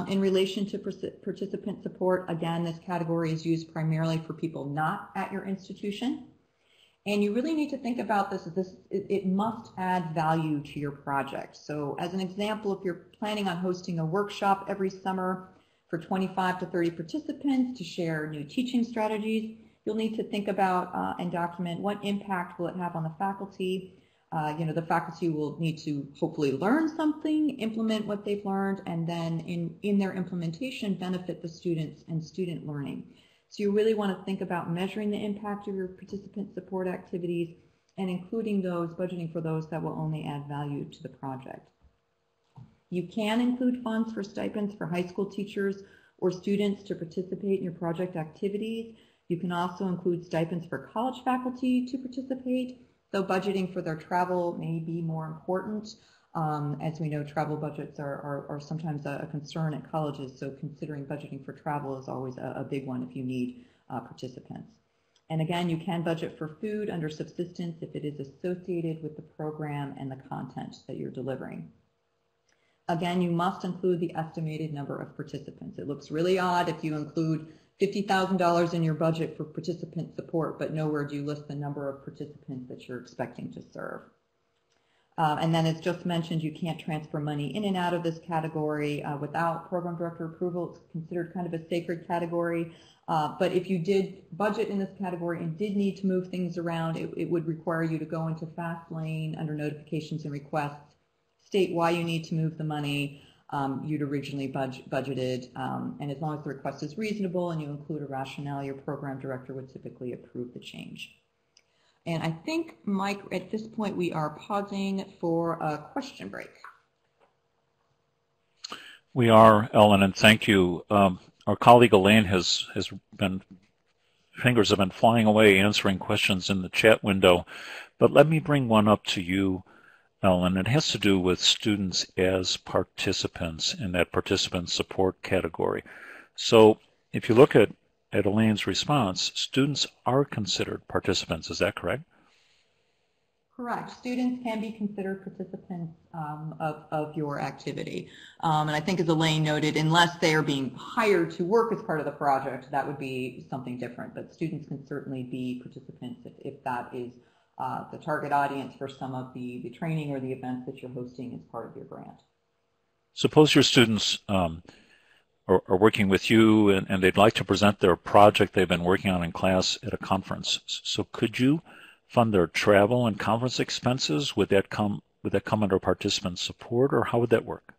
in relation to participant support. Again, this category is used primarily for people not at your institution. And you really need to think about this, it must add value to your project. So as an example, if you're planning on hosting a workshop every summer for 25 to 30 participants to share new teaching strategies, you'll need to think about and document what impact will it have on the faculty. The faculty will need to hopefully learn something, implement what they've learned, and then in their implementation benefit the students and student learning. So you really want to think about measuring the impact of your participant support activities and including those, budgeting for those that will only add value to the project. You can include funds for stipends for high school teachers or students to participate in your project activities. You can also include stipends for college faculty to participate, though budgeting for their travel may be more important. As we know, travel budgets are sometimes a concern at colleges, so considering budgeting for travel is always a big one if you need participants. And again, you can budget for food under subsistence if it is associated with the program and the content that you're delivering. Again, you must include the estimated number of participants. It looks really odd if you include $50,000 in your budget for participant support, but nowhere do you list the number of participants that you're expecting to serve. And then as just mentioned, you can't transfer money in and out of this category without program director approval. It's considered kind of a sacred category. But if you did budget in this category and did need to move things around, it would require you to go into fast lane under notifications and requests, state why you need to move the money you'd originally budgeted, and as long as the request is reasonable and you include a rationale, your program director would typically approve the change. And I think, Mike, at this point we are pausing for a question break.
We are, Ellen, and thank you. Our colleague Elaine fingers have been flying away answering questions in the chat window, but let me bring one up to you, Ellen. It has to do with students as participants in that participant support category. So if you look at Elaine's response, students are considered participants. Is that correct?
Correct. Students can be considered participants of your activity. And I think as Elaine noted, unless they are being hired to work as part of the project, that would be something different. But students can certainly be participants if that is the target audience for some of the training or the events that you're hosting as part of your grant.
Suppose your students are working with you and they'd like to present their project they've been working on in class at a conference. So could you fund their travel and conference expenses? Would that come under participant support, or how would that work?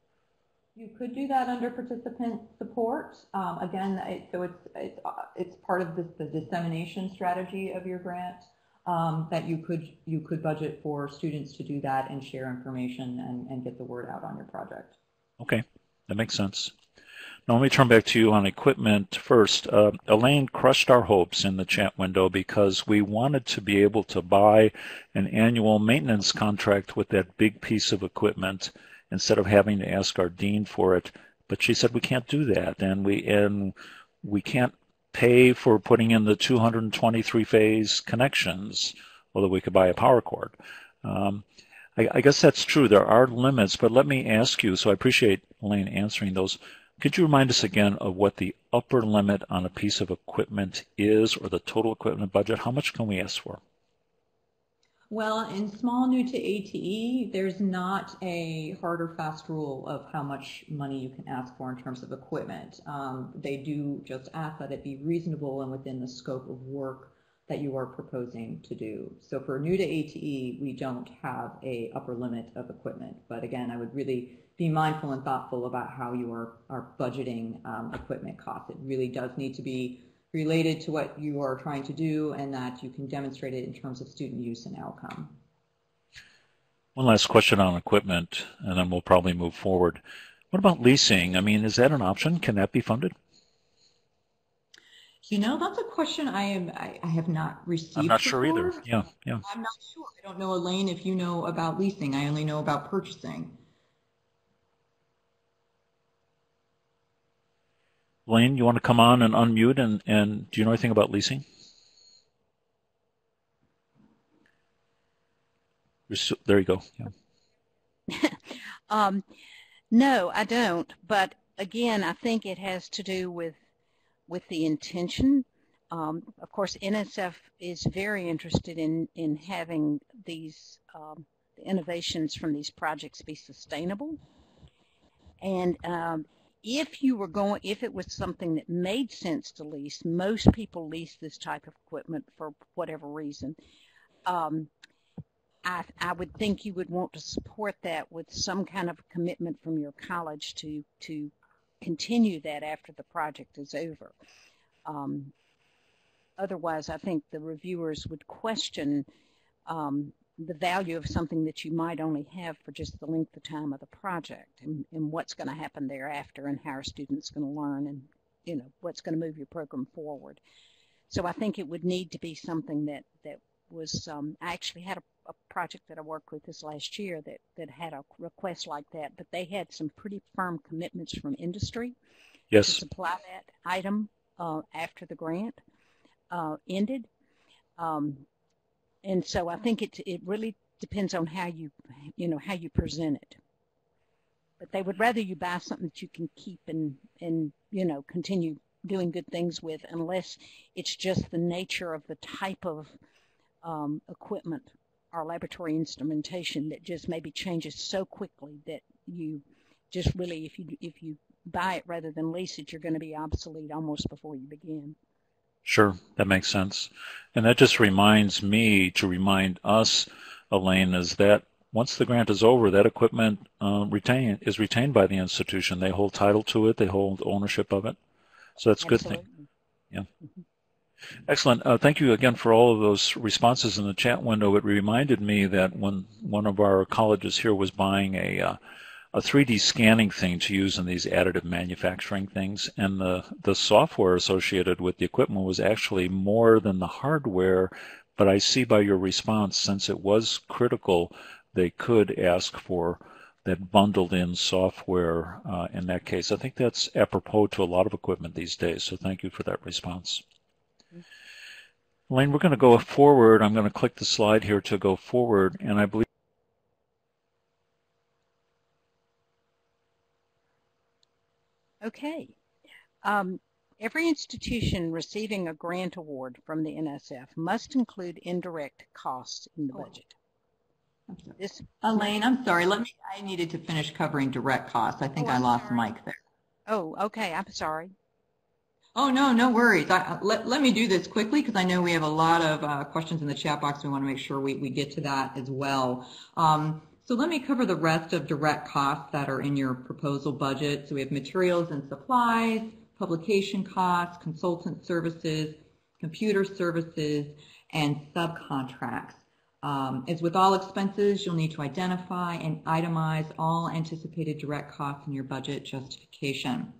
You could do that under participant support. Again, it's part of the dissemination strategy of your grant. That you could budget for students to do that and share information and get the word out on your project. Okay,
that makes sense. Now let me turn back to you on equipment first. Elaine crushed our hopes in the chat window because we wanted to be able to buy an annual maintenance contract with that big piece of equipment instead of having to ask our dean for it. But she said we can't do that, and we can't pay for putting in the 223-phase connections, although we could buy a power cord. I guess that's true. There are limits, but let me ask you, so I appreciate Elaine answering those. Could you remind us again of what the upper limit on a piece of equipment is, or the total equipment budget? How much can we ask for?
Well, in small new to ATE, there's not a hard or fast rule of how much money you can ask for in terms of equipment. They do just ask that it be reasonable and within the scope of work that you are proposing to do. So for new to ATE, we don't have a upper limit of equipment. But again, I would really be mindful and thoughtful about how you are budgeting equipment costs. It really does need to be related to what you are trying to do and that you can demonstrate it in terms of student use and outcome.
One last question on equipment, and then we'll probably move forward. What about leasing? I mean, is that an option? Can that be funded?
You know, that's a question I have not received.
I'm not
before.
sure either. Yeah.
I'm not sure. I don't know, Elaine, if you know about leasing. I only know about purchasing.
Elaine, you want to come on and unmute, and do you know anything about leasing? There you go. Yeah.
No, I don't. But again, I think it has to do with the intention. Of course, NSF is very interested in having these the innovations from these projects be sustainable. And if it was something that made sense to lease, most people lease this type of equipment for whatever reason. I would think you would want to support that with some kind of commitment from your college to continue that after the project is over. Otherwise, I think the reviewers would question the value of something that you might only have for just the length of time of the project, and what's going to happen thereafter, and how are students going to learn, and what's going to move your program forward. So I think it would need to be something that was, I actually had a project that I worked with this last year that had a request like that, but they had some pretty firm commitments from industry to supply that item after the grant ended. And so I think it really depends on how you present it. But they would rather you buy something that you can keep and continue doing good things with, unless it's just the nature of the type of equipment or laboratory instrumentation that just maybe changes so quickly that you just really, if you buy it rather than lease it, you're going to be obsolete almost before you begin.
Sure, that makes sense. And that just reminds me to remind us, Elaine, is that once the grant is over, that equipment is retained by the institution. They hold title to it. They hold ownership of it. So that's a good thing. Yeah. Mm-hmm. Excellent. Thank you again for all of those responses in the chat window. It reminded me that when one of our colleges here was buying a 3D scanning thing to use in these additive manufacturing things, and the software associated with the equipment was actually more than the hardware, but I see by your response, since it was critical, they could ask for that bundled in software in that case. I think that's apropos to a lot of equipment these days, so thank you for that response. Elaine, we're going to go forward. I'm going to click the slide here to go forward, and I believe
Okay. Every institution receiving a grant award from the NSF must include indirect costs in the budget.
Elaine, I'm sorry. I needed to finish covering direct costs. I think I lost Mike there.
Oh, okay. I'm sorry.
Oh, no worries. Let me do this quickly because I know we have a lot of questions in the chat box. We want to make sure we get to that as well. So let me cover the rest of direct costs that are in your proposal budget. So we have materials and supplies, publication costs, consultant services, computer services, and subcontracts. As with all expenses, you'll need to identify and itemize all anticipated direct costs in your budget justification.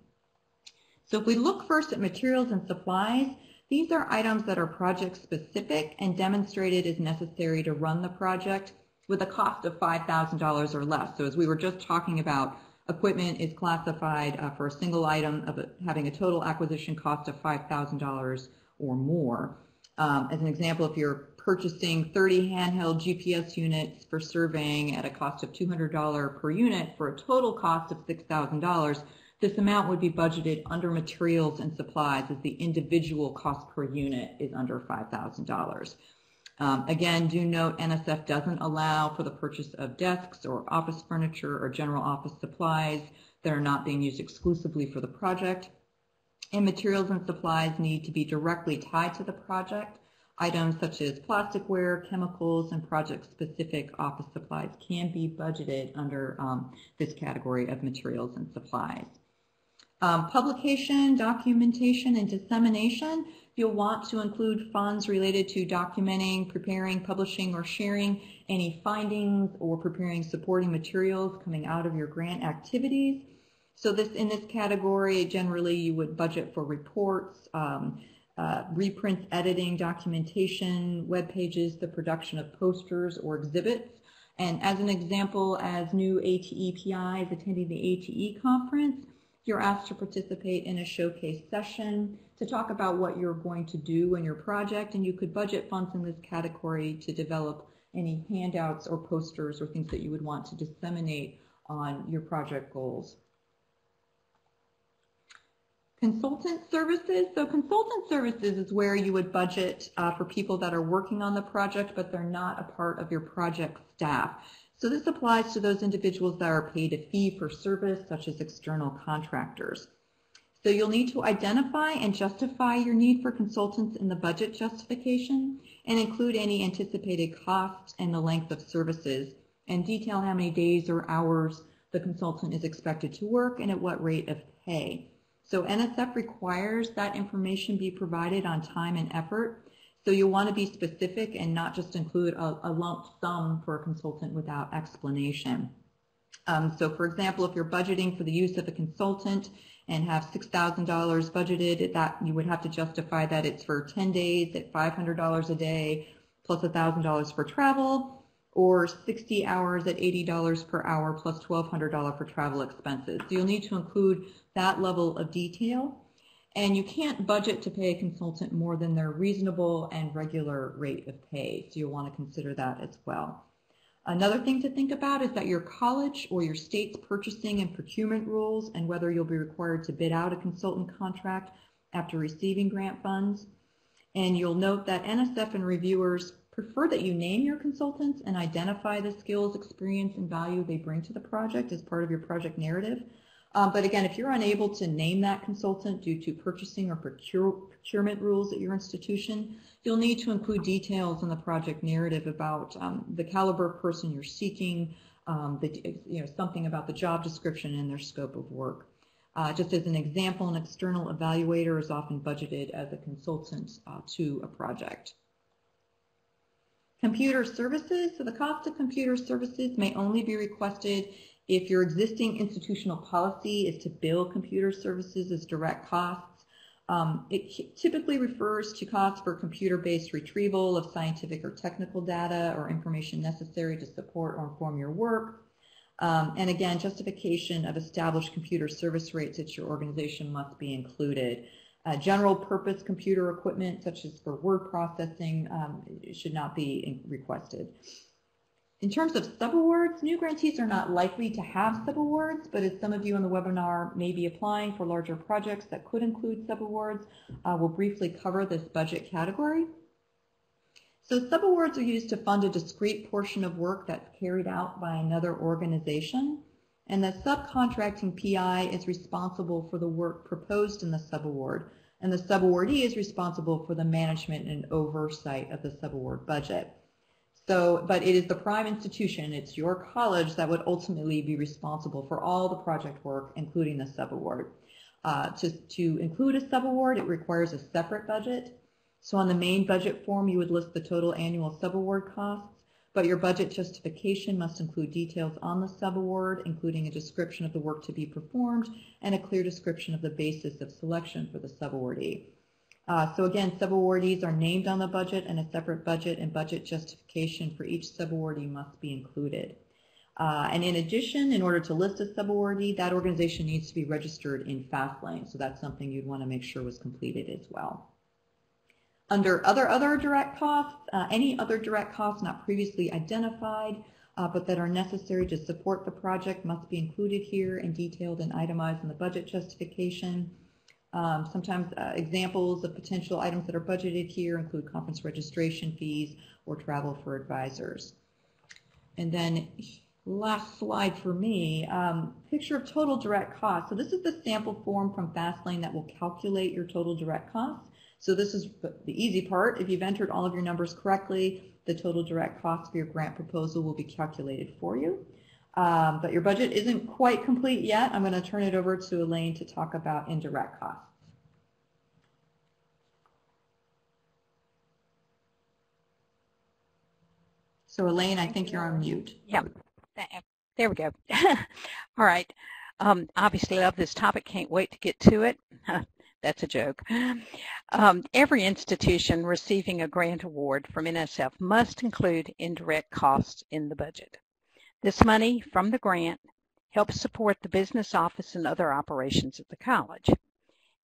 So if we look first at materials and supplies, these are items that are project specific and demonstrated as necessary to run the project with a cost of $5,000 or less. So as we were just talking about, equipment is classified for a single item of having a total acquisition cost of $5,000 or more. As an example, if you're purchasing 30 handheld GPS units for surveying at a cost of $200 per unit for a total cost of $6,000, this amount would be budgeted under materials and supplies as the individual cost per unit is under $5,000. Again, do note NSF doesn't allow for the purchase of desks or office furniture or general office supplies that are not being used exclusively for the project. And materials and supplies need to be directly tied to the project. Items such as plasticware, chemicals, and project-specific office supplies can be budgeted under this category of materials and supplies. Publication, documentation, and dissemination. You'll want to include funds related to documenting, preparing, publishing, or sharing any findings or preparing supporting materials coming out of your grant activities. So in this category, generally you would budget for reports, reprints, editing, documentation, web pages, the production of posters or exhibits. And as an example, as new ATE PIs attending the ATE conference, you're asked to participate in a showcase session to talk about what you're going to do in your project, and you could budget funds in this category to develop any handouts or posters or things that you would want to disseminate on your project goals. Consultant services. So consultant services is where you would budget for people that are working on the project, but they're not a part of your project staff. So this applies to those individuals that are paid a fee for service, such as external contractors. So you'll need to identify and justify your need for consultants in the budget justification and include any anticipated costs and the length of services and detail how many days or hours the consultant is expected to work and at what rate of pay. So NSF requires that information be provided on time and effort. So you'll want to be specific and not just include a lump sum for a consultant without explanation. So for example, if you're budgeting for the use of a consultant and have $6,000 budgeted, that you would have to justify that it's for 10 days at $500 a day plus $1,000 for travel, or 60 hours at $80 per hour plus $1,200 for travel expenses. So you'll need to include that level of detail. And you can't budget to pay a consultant more than their reasonable and regular rate of pay. So you'll want to consider that as well. Another thing to think about is that your college or your state's purchasing and procurement rules and whether you'll be required to bid out a consultant contract after receiving grant funds. And you'll note that NSF and reviewers prefer that you name your consultants and identify the skills, experience, and value they bring to the project as part of your project narrative. But again, if you're unable to name that consultant due to purchasing or procurement rules at your institution, you'll need to include details in the project narrative about the caliber of person you're seeking, something about the job description and their scope of work. Just as an example, an external evaluator is often budgeted as a consultant to a project. Computer services. So the cost of computer services may only be requested if your existing institutional policy is to bill computer services as direct costs. It typically refers to costs for computer-based retrieval of scientific or technical data or information necessary to support or inform your work. And again, justification of established computer service rates at your organization must be included. General purpose computer equipment, such as for word processing, should not be requested. In terms of subawards, new grantees are not likely to have subawards, but as some of you on the webinar may be applying for larger projects that could include subawards, we'll briefly cover this budget category. So subawards are used to fund a discrete portion of work that's carried out by another organization, and the subcontracting PI is responsible for the work proposed in the subaward, and the subawardee is responsible for the management and oversight of the subaward budget. So, but it is the prime institution, it's your college, that would ultimately be responsible for all the project work, including the subaward. To include a subaward, it requires a separate budget. So on the main budget form, you would list the total annual subaward costs, but your budget justification must include details on the subaward, including a description of the work to be performed and a clear description of the basis of selection for the subawardee. So again, subawardees are named on the budget, and a separate budget and budget justification for each subawardee must be included. And in addition, in order to list a subawardee, that organization needs to be registered in FastLane. So that's something you'd want to make sure was completed as well. Under other direct costs, any other direct costs not previously identified but that are necessary to support the project must be included here and detailed and itemized in the budget justification. Sometimes examples of potential items that are budgeted here include conference registration fees or travel for advisors. And then last slide for me, picture of total direct costs. So this is the sample form from FastLane that will calculate your total direct costs. So this is the easy part. If you've entered all of your numbers correctly, the total direct costs for your grant proposal will be calculated for you. But your budget isn't quite complete yet. I'm going to turn it over to Elaine to talk about indirect costs. So Elaine, I think you're on mute.
Yeah, there we go. All right. Obviously love this topic. Can't wait to get to it. That's a joke. Every institution receiving a grant award from NSF must include indirect costs in the budget. This money from the grant helps support the business office and other operations of the college.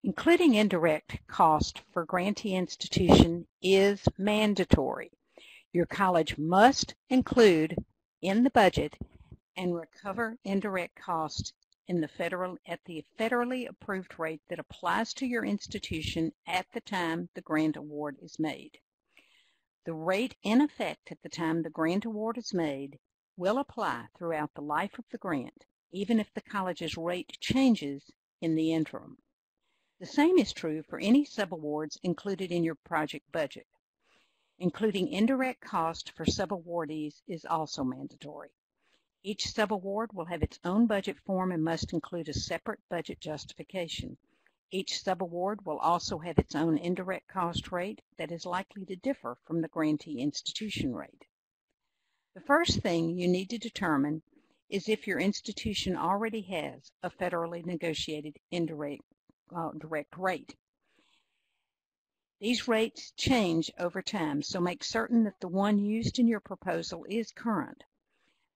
Including indirect cost for grantee institution is mandatory. Your college must include in the budget and recover indirect costs in the federally approved rate that applies to your institution at the time the grant award is made. The rate in effect at the time the grant award is made will apply throughout the life of the grant, even if the college's rate changes in the interim. The same is true for any subawards included in your project budget. Including indirect cost for subawardees is also mandatory. Each subaward will have its own budget form and must include a separate budget justification. Each subaward will also have its own indirect cost rate that is likely to differ from the grantee institution rate. The first thing you need to determine is if your institution already has a federally negotiated direct rate. These rates change over time, so make certain that the one used in your proposal is current.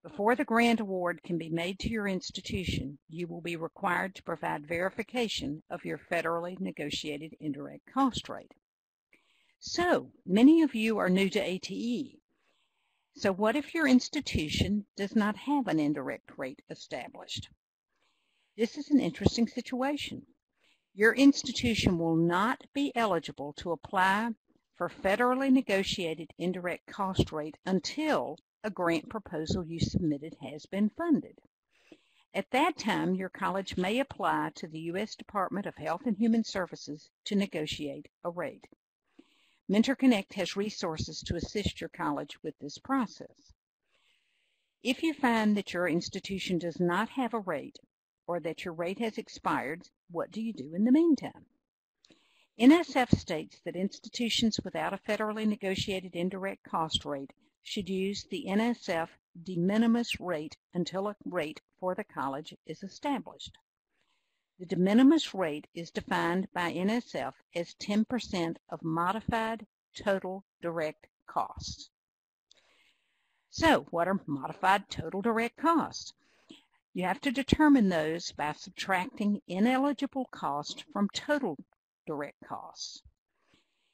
Before the grant award can be made to your institution, you will be required to provide verification of your federally negotiated indirect cost rate. So, many of you are new to ATE. So what if your institution does not have an indirect rate established? This is an interesting situation. Your institution will not be eligible to apply for federally negotiated indirect cost rate until a grant proposal you submitted has been funded. At that time, your college may apply to the U.S. Department of Health and Human Services to negotiate a rate. MentorConnect has resources to assist your college with this process. If you find that your institution does not have a rate or that your rate has expired, what do you do in the meantime? NSF states that institutions without a federally negotiated indirect cost rate should use the NSF de minimis rate until a rate for the college is established. The de minimis rate is defined by NSF as 10% of modified total direct costs. So, what are modified total direct costs? You have to determine those by subtracting ineligible cost from total direct costs.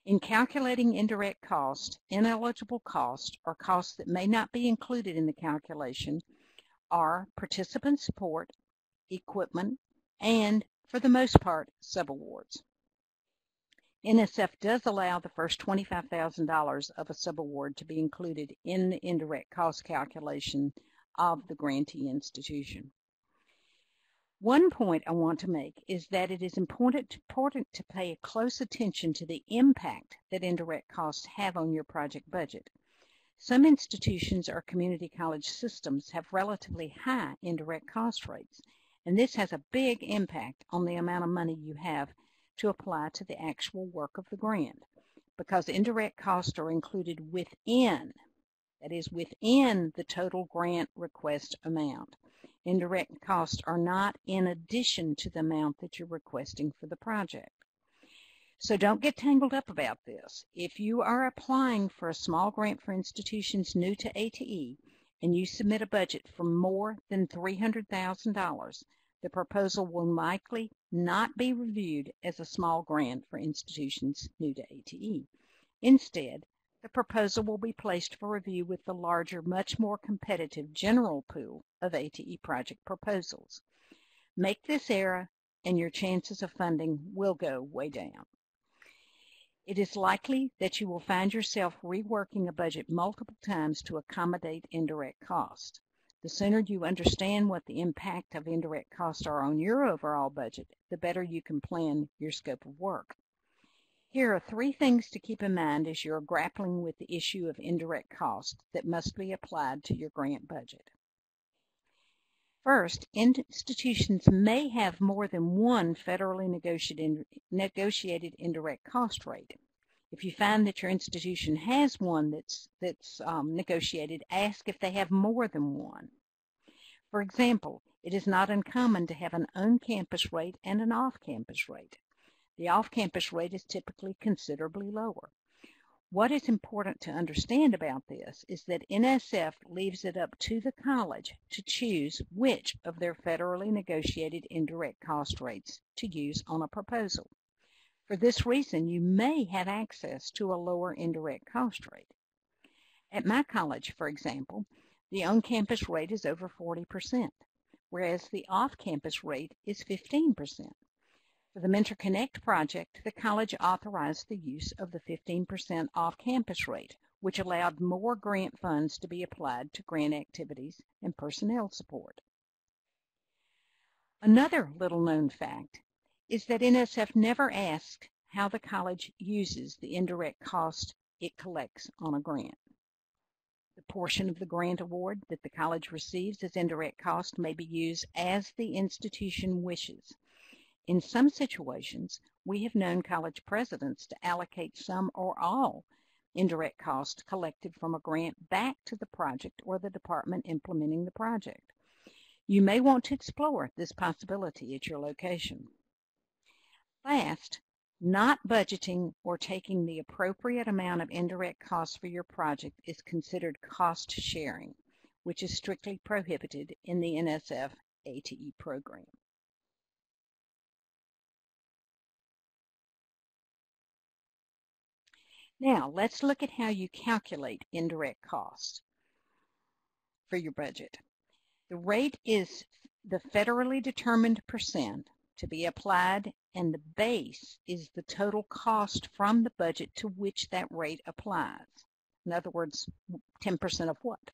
In calculating indirect cost, ineligible costs, or costs that may not be included in the calculation, are participant support, equipment, and, for the most part, subawards. NSF does allow the first $25,000 of a subaward to be included in the indirect cost calculation of the grantee institution. One point I want to make is that it is important to pay close attention to the impact that indirect costs have on your project budget. Some institutions or community college systems have relatively high indirect cost rates, and this has a big impact on the amount of money you have to apply to the actual work of the grant, because indirect costs are included within, that is, within the total grant request amount. Indirect costs are not in addition to the amount that you're requesting for the project. So don't get tangled up about this. If you are applying for a small grant for institutions new to ATE and you submit a budget for more than $300,000, the proposal will likely not be reviewed as a small grant for institutions new to ATE. Instead, the proposal will be placed for review with the larger, much more competitive general pool of ATE project proposals. Make this error and your chances of funding will go way down. It is likely that you will find yourself reworking a budget multiple times to accommodate indirect costs. The sooner you understand what the impact of indirect costs are on your overall budget, the better you can plan your scope of work. Here are 3 things to keep in mind as you're grappling with the issue of indirect costs that must be applied to your grant budget. First, institutions may have more than one federally negotiated indirect cost rate. If you find that your institution has one that's negotiated, ask if they have more than one. For example, it is not uncommon to have an on-campus rate and an off-campus rate. The off-campus rate is typically considerably lower. What is important to understand about this is that NSF leaves it up to the college to choose which of their federally negotiated indirect cost rates to use on a proposal. For this reason, you may have access to a lower indirect cost rate. At my college, for example, the on-campus rate is over 40%, whereas the off-campus rate is 15%. For the MentorConnect project, the college authorized the use of the 15% off-campus rate, which allowed more grant funds to be applied to grant activities and personnel support. Another little-known fact is that NSF never asks how the college uses the indirect cost it collects on a grant. The portion of the grant award that the college receives as indirect cost may be used as the institution wishes. In some situations, we have known college presidents to allocate some or all indirect costs collected from a grant back to the project or the department implementing the project. You may want to explore this possibility at your location. Last, not budgeting or taking the appropriate amount of indirect costs for your project is considered cost sharing, which is strictly prohibited in the NSF ATE program. Now, let's look at how you calculate indirect costs for your budget. The rate is the federally determined percent to be applied, and the base is the total cost from the budget to which that rate applies. In other words, 10% of what?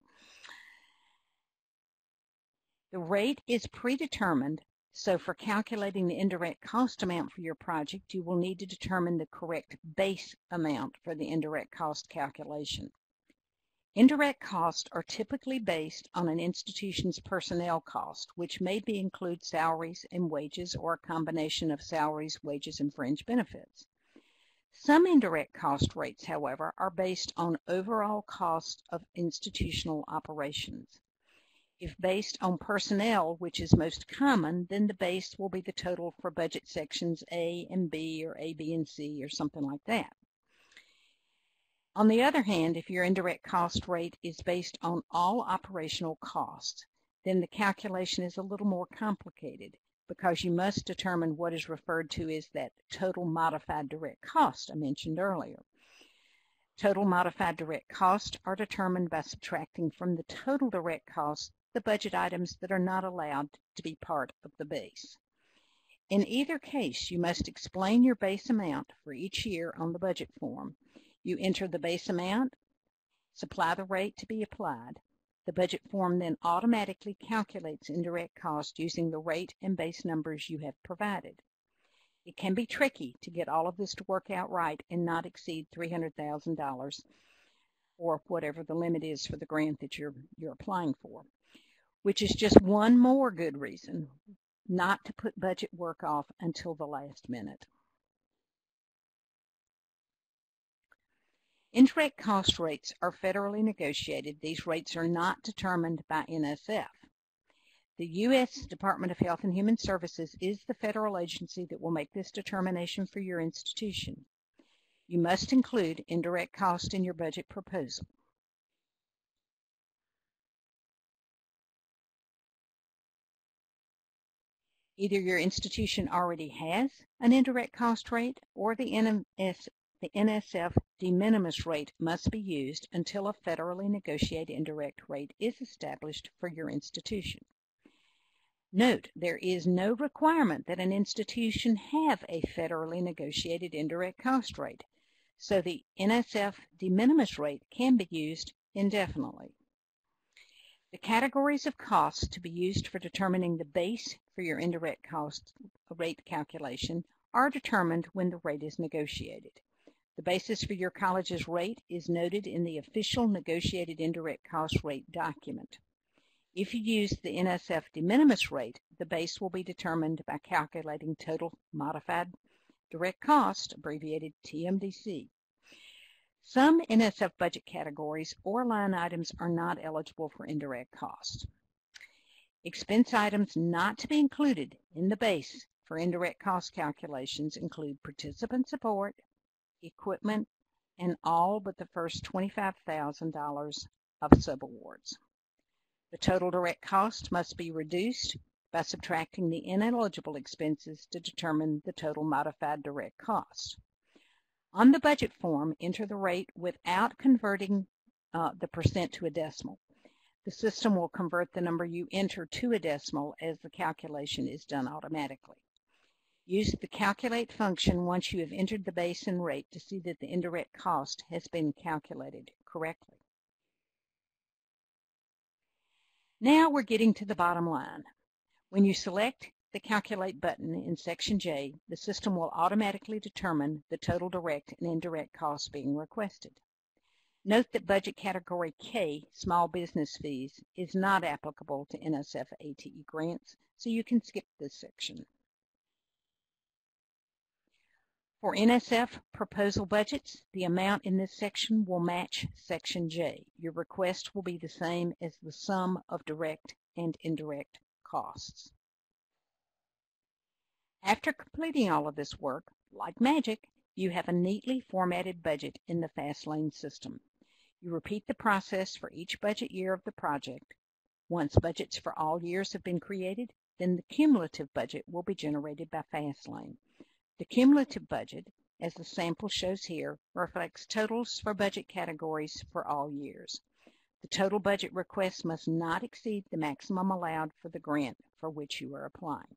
The rate is predetermined, so for calculating the indirect cost amount for your project, you will need to determine the correct base amount for the indirect cost calculation. Indirect costs are typically based on an institution's personnel cost, which may include salaries and wages or a combination of salaries, wages, and fringe benefits. Some indirect cost rates, however, are based on overall cost of institutional operations. If based on personnel, which is most common, then the base will be the total for budget sections A and B or A, B, and C or something like that. On the other hand, if your indirect cost rate is based on all operational costs, then the calculation is a little more complicated because you must determine what is referred to as that total modified direct cost I mentioned earlier. Total modified direct costs are determined by subtracting from the total direct costs the budget items that are not allowed to be part of the base. In either case, you must explain your base amount for each year on the budget form. You enter the base amount, supply the rate to be applied. The budget form then automatically calculates indirect cost using the rate and base numbers you have provided. It can be tricky to get all of this to work out right and not exceed $300,000 or whatever the limit is for the grant that you're applying for, which is just one more good reason not to put budget work off until the last minute. Indirect cost rates are federally negotiated. These rates are not determined by NSF. The U.S. Department of Health and Human Services is the federal agency that will make this determination for your institution. You must include indirect cost in your budget proposal. Either your institution already has an indirect cost rate, or the NSF de minimis rate must be used until a federally negotiated indirect rate is established for your institution. Note, there is no requirement that an institution have a federally negotiated indirect cost rate, so the NSF de minimis rate can be used indefinitely. The categories of costs to be used for determining the base for your indirect cost rate calculation are determined when the rate is negotiated. The basis for your college's rate is noted in the official negotiated indirect cost rate document. If you use the NSF de minimis rate, the base will be determined by calculating total modified direct cost, abbreviated TMDC. Some NSF budget categories or line items are not eligible for indirect cost. Expense items not to be included in the base for indirect cost calculations include participant support, equipment, and all but the first $25,000 of subawards. The total direct cost must be reduced by subtracting the ineligible expenses to determine the total modified direct cost. On the budget form, enter the rate without converting the percent to a decimal. The system will convert the number you enter to a decimal as the calculation is done automatically. Use the calculate function once you have entered the base and rate to see that the indirect cost has been calculated correctly. Now we're getting to the bottom line. When you select the Calculate button in Section J, the system will automatically determine the total direct and indirect costs being requested. Note that budget category K, small business fees, is not applicable to NSF ATE grants, so you can skip this section. For NSF proposal budgets, the amount in this section will match Section J. Your request will be the same as the sum of direct and indirect costs. After completing all of this work, like magic, you have a neatly formatted budget in the FastLane system. You repeat the process for each budget year of the project. Once budgets for all years have been created, then the cumulative budget will be generated by FastLane. The cumulative budget, as the sample shows here, reflects totals for budget categories for all years. The total budget request must not exceed the maximum allowed for the grant for which you are applying.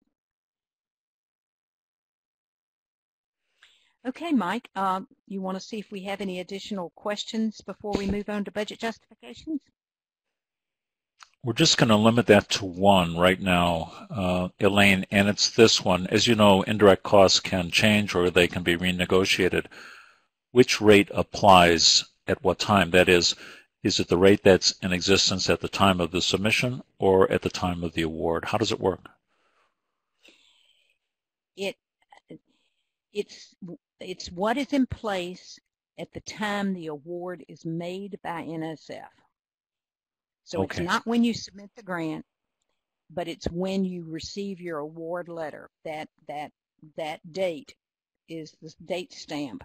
Okay, Mike, you want to see if we have any additional questions before we move on to budget justifications?
We're just going to limit that to one right now, Elaine, and it's this one. As you know, indirect costs can change or they can be renegotiated. Which rate applies at what time? That is it the rate that's in existence at the time of the submission or at the time of the award? How does it work?
It's what is in place at the time the award is made by NSF. So
Okay.
It's not when you submit the grant, but it's when you receive your award letter. That date is the date stamp,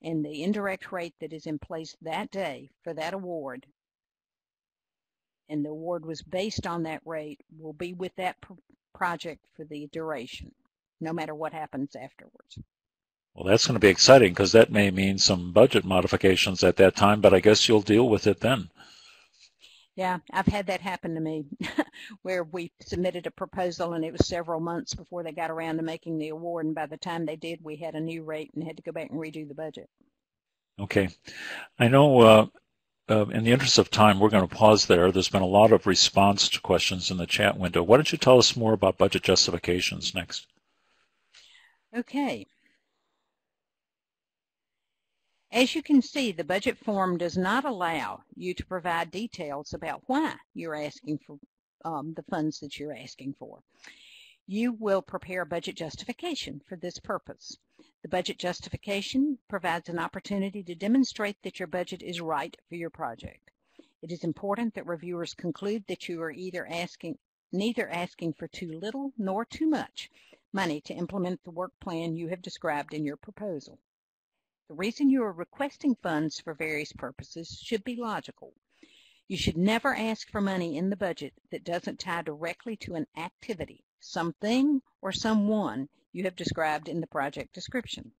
and the indirect rate that is in place that day for that award, and the award was based on that rate, will be with that project for the duration, no matter what happens afterwards.
Well, that's going to be exciting because that may mean some budget modifications at that time, but I guess you'll deal with it then.
Yeah, I've had that happen to me where we submitted a proposal and it was several months before they got around to making the award, and by the time they did, we had a new rate and had to go back and redo the budget.
Okay. I know in the interest of time, we're going to pause there. There's been a lot of response to questions in the chat window. Why don't you tell us more about budget justifications next?
Okay. As you can see, the budget form does not allow you to provide details about why you're asking for the funds that you're asking for. You will prepare a budget justification for this purpose. The budget justification provides an opportunity to demonstrate that your budget is right for your project. It is important that reviewers conclude that you are neither asking for too little nor too much money to implement the work plan you have described in your proposal. The reason you are requesting funds for various purposes should be logical. You should never ask for money in the budget that doesn't tie directly to an activity, something, or someone you have described in the project description.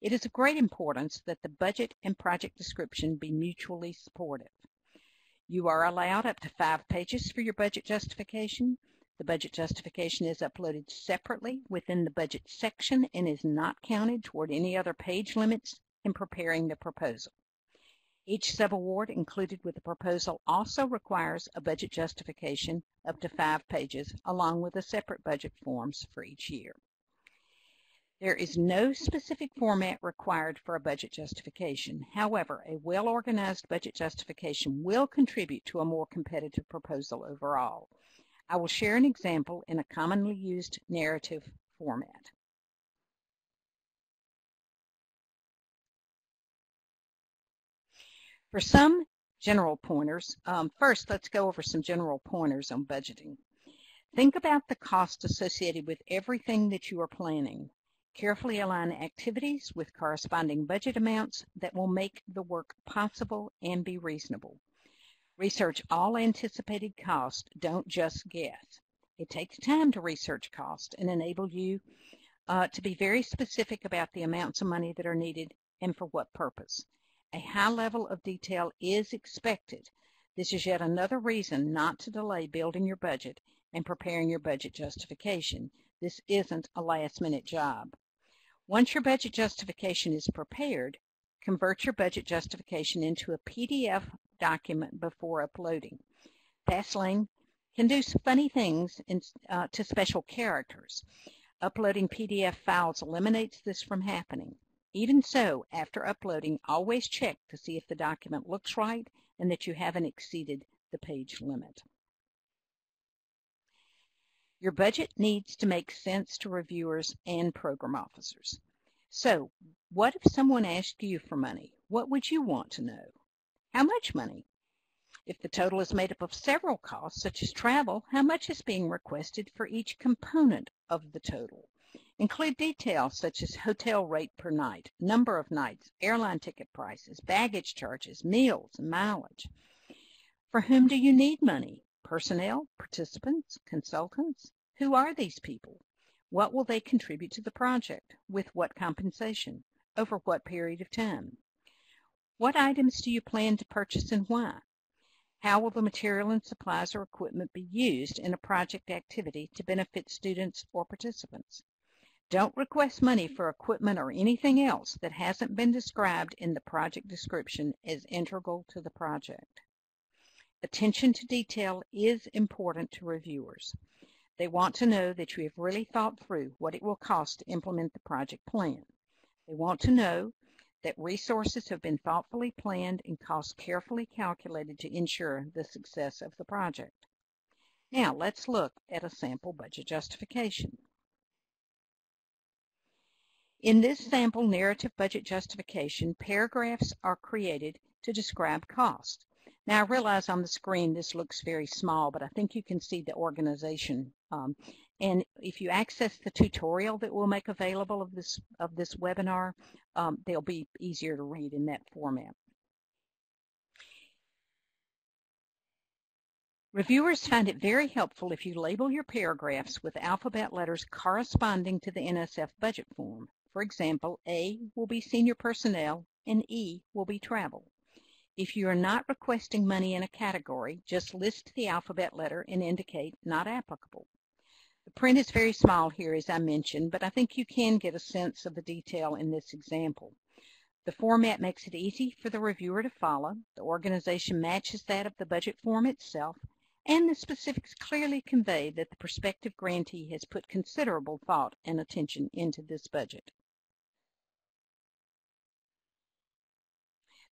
It is of great importance that the budget and project description be mutually supportive. You are allowed up to 5 pages for your budget justification. The budget justification is uploaded separately within the budget section and is not counted toward any other page limits in preparing the proposal. Each subaward included with the proposal also requires a budget justification up to 5 pages, along with the separate budget forms for each year. There is no specific format required for a budget justification. However, a well-organized budget justification will contribute to a more competitive proposal overall. I will share an example in a commonly used narrative format. For some general pointers, first let's go over some general pointers on budgeting. Think about the cost associated with everything that you are planning. Carefully align activities with corresponding budget amounts that will make the work possible and be reasonable. Research all anticipated costs, don't just guess. It takes time to research cost and enable you to be very specific about the amounts of money that are needed and for what purpose. A high level of detail is expected. This is yet another reason not to delay building your budget and preparing your budget justification. This isn't a last-minute job. Once your budget justification is prepared, convert your budget justification into a PDF document before uploading. Fastlane can do some funny things to special characters. Uploading PDF files eliminates this from happening. Even so, after uploading, always check to see if the document looks right and that you haven't exceeded the page limit. Your budget needs to make sense to reviewers and program officers. So, what if someone asked you for money? What would you want to know? How much money? If the total is made up of several costs, such as travel, how much is being requested for each component of the total? Include details such as hotel rate per night, number of nights, airline ticket prices, baggage charges, meals, and mileage. For whom do you need money? Personnel, participants, consultants? Who are these people? What will they contribute to the project? With what compensation? Over what period of time? What items do you plan to purchase and why? How will the material and supplies or equipment be used in a project activity to benefit students or participants? Don't request money for equipment or anything else that hasn't been described in the project description as integral to the project. Attention to detail is important to reviewers. They want to know that you have really thought through what it will cost to implement the project plan. They want to know that resources have been thoughtfully planned and costs carefully calculated to ensure the success of the project. Now let's look at a sample budget justification. In this sample narrative budget justification, paragraphs are created to describe cost. Now I realize on the screen this looks very small, but I think you can see the organization. And if you access the tutorial that we'll make available of this webinar, they'll be easier to read in that format. Reviewers find it very helpful if you label your paragraphs with alphabet letters corresponding to the NSF budget form. For example, A will be senior personnel and E will be travel. If you are not requesting money in a category, just list the alphabet letter and indicate not applicable. The print is very small here, as I mentioned, but I think you can get a sense of the detail in this example. The format makes it easy for the reviewer to follow. The organization matches that of the budget form itself, and the specifics clearly convey that the prospective grantee has put considerable thought and attention into this budget.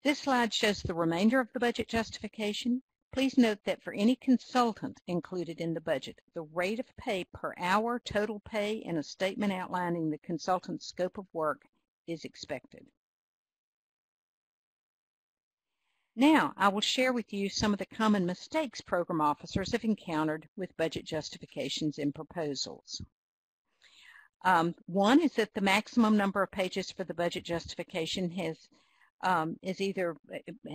This slide shows the remainder of the budget justification. Please note that for any consultant included in the budget, the rate of pay per hour, total pay, and a statement outlining the consultant's scope of work is expected. Now, I will share with you some of the common mistakes program officers have encountered with budget justifications and proposals. One is that the maximum number of pages for the budget justification is either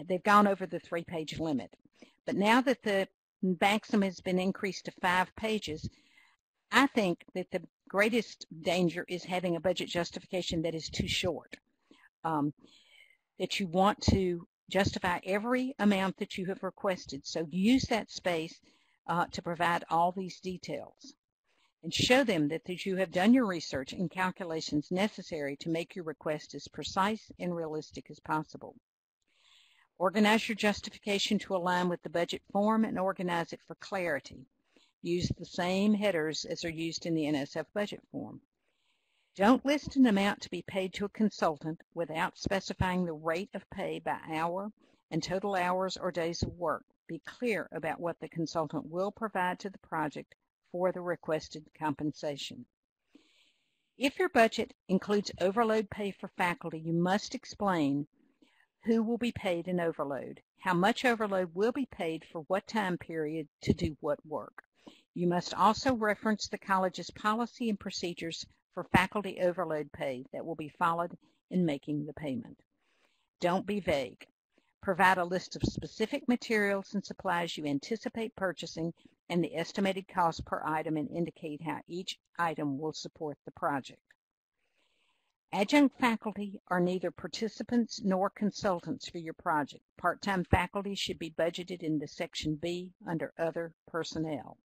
they've gone over the 3-page limit. But now that the maximum has been increased to 5 pages, I think that the greatest danger is having a budget justification that is too short, that you want to justify every amount that you have requested. So use that space to provide all these details and show them that you have done your research and calculations necessary to make your request as precise and realistic as possible. Organize your justification to align with the budget form and organize it for clarity. Use the same headers as are used in the NSF budget form. Don't list an amount to be paid to a consultant without specifying the rate of pay by hour and total hours or days of work. Be clear about what the consultant will provide to the project for the requested compensation. If your budget includes overload pay for faculty, you must explain who will be paid in overload, how much overload will be paid for what time period to do what work. You must also reference the college's policy and procedures for faculty overload pay that will be followed in making the payment. Don't be vague. Provide a list of specific materials and supplies you anticipate purchasing and the estimated cost per item, and indicate how each item will support the project. Adjunct faculty are neither participants nor consultants for your project. Part-time faculty should be budgeted in the Section B under Other Personnel.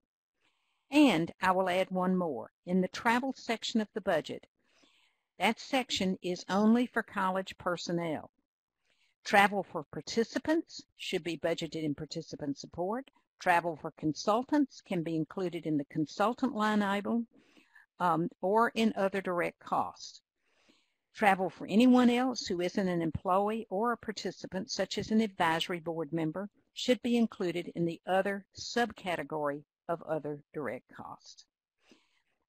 And I will add one more. In the travel section of the budget, that section is only for college personnel. Travel for participants should be budgeted in participant support. Travel for consultants can be included in the consultant line item or in other direct costs. Travel for anyone else who isn't an employee or a participant, such as an advisory board member, should be included in the other subcategory of other direct costs.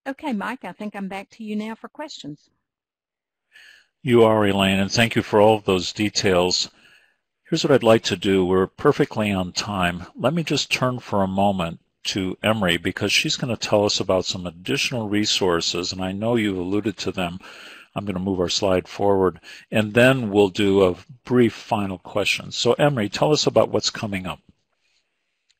Okay, Mike, I think I'm back to you now for questions.
You are, Elaine, and thank you for all of those details. Here's what I'd like to do. We're perfectly on time. Let me just turn for a moment to Emery, because she's going to tell us about some additional resources, and I know you've alluded to them. I'm going to move our slide forward, and then we'll do a brief final question. So, Emery, tell us about what's coming up.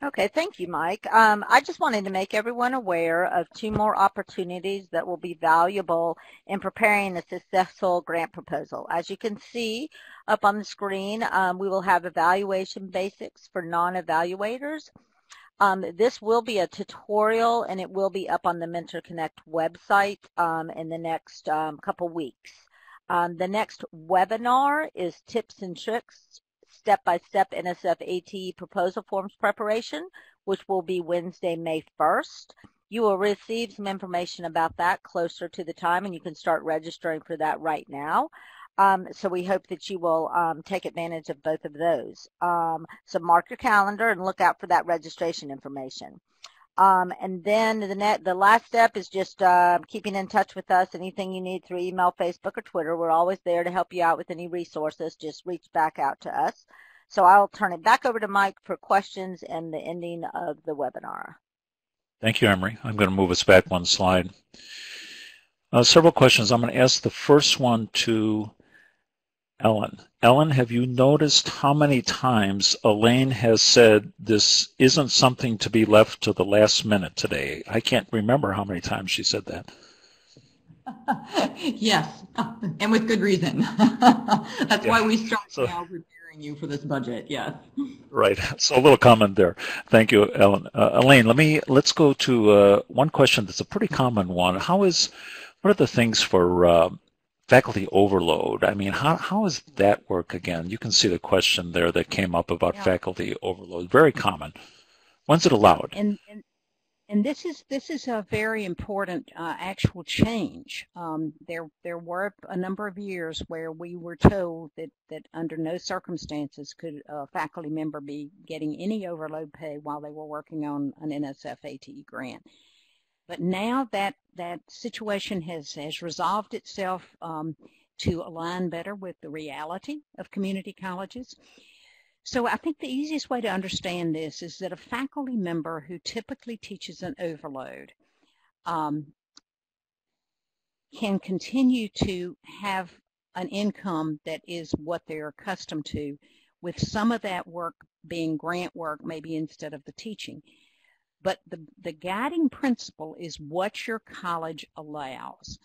Okay, thank you, Mike. I just wanted to make everyone aware of 2 more opportunities that will be valuable in preparing a successful grant proposal. As you can see up on the screen, we will have evaluation basics for non-evaluators. This will be a tutorial, and it will be up on the Mentor Connect website in the next couple weeks. The next webinar is Tips and Tricks Step-by-Step NSF ATE Proposal Forms Preparation, which will be Wednesday, May 1st. You will receive some information about that closer to the time, and you can start registering for that right now. So we hope that you will take advantage of both of those. So mark your calendar and look out for that registration information. And then the last step is just keeping in touch with us. Anything you need through email, Facebook, or Twitter, we're always there to help you out with any resources. Just reach back out to us. So I'll turn it back over to Mike for questions and the ending of the webinar.
Thank you, Emery. I'm going to move us back one slide. Several questions. I'm going to ask the first one to Ellen. Ellen, have you noticed how many times Elaine has said this isn't something to be left to the last minute today? I can't remember how many times she said that.
Yes, and with good reason. That's why we started now preparing you for this budget, yes.
Right, so a little comment there. Thank you, Ellen. Elaine, let's go to one question that's a pretty common one. What are the things for faculty overload? I mean, how does that work again? You can see the question there that came up about faculty overload. Very common. When's it allowed?
And this is a very important actual change. There were a number of years where we were told that under no circumstances could a faculty member be getting any overload pay while they were working on an NSF ATE grant. But now that situation has resolved itself to align better with the reality of community colleges. So I think the easiest way to understand this is that a faculty member who typically teaches an overload can continue to have an income that is what they're accustomed to, with some of that work being grant work maybe instead of the teaching. But the guiding principle is what your college allows.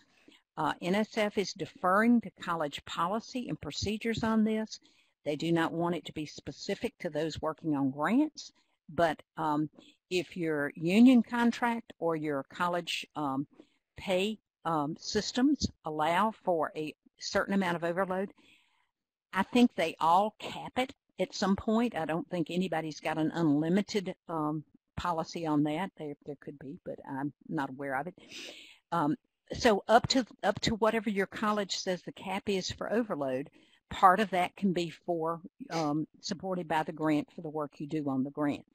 NSF is deferring to college policy and procedures on this. They do not want it to be specific to those working on grants, but if your union contract or your college pay systems allow for a certain amount of overload, I think they all cap it at some point. I don't think anybody's got an unlimited policy on that. There could be, but I'm not aware of it. So up to whatever your college says the cap is for overload, part of that can be for supported by the grant for the work you do on the grant.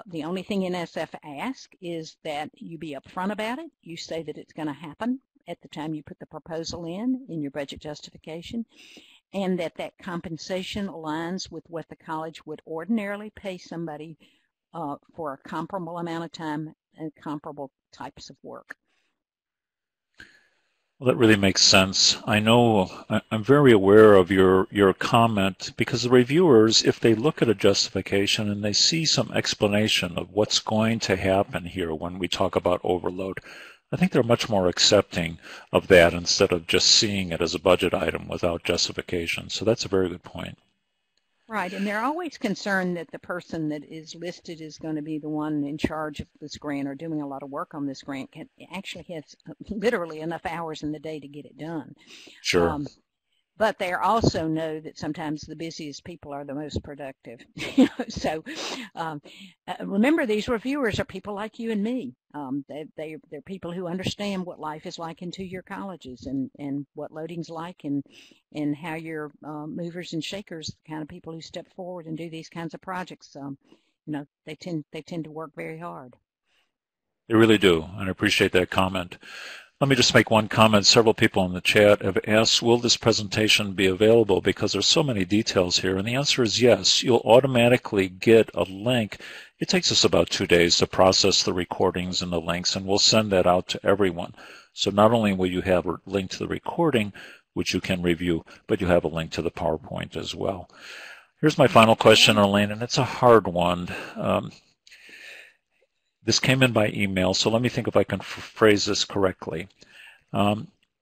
The only thing NSF asks is that you be upfront about it. You say that it's going to happen at the time you put the proposal in your budget justification, and that compensation aligns with what the college would ordinarily pay somebody for a comparable amount of time and comparable types of work.
Well, that really makes sense. I know I'm very aware of your comment, because the reviewers, if they look at a justification and they see some explanation of what's going to happen here when we talk about overload, I think they're much more accepting of that instead of just seeing it as a budget item without justification. So that's a very good point.
Right, and they're always concerned that the person that is listed is going to be the one in charge of this grant or doing a lot of work on this grant actually has literally enough hours in the day to get it done.
Sure.
but they also know that sometimes the busiest people are the most productive. So remember, these reviewers are people like you and me. They're people who understand what life is like in two-year colleges and what loading's like and how you're movers and shakers, the kind of people who step forward and do these kinds of projects. They tend to work very hard.
They really do, and I appreciate that comment. Let me just make one comment. Several people in the chat have asked, will this presentation be available? Because there's so many details here. And the answer is yes. You'll automatically get a link. It takes us about 2 days to process the recordings and the links, and we'll send that out to everyone. So not only will you have a link to the recording, which you can review, but you have a link to the PowerPoint as well. Here's my final question, Elaine, and it's a hard one. This came in by email, so let me think if I can phrase this correctly.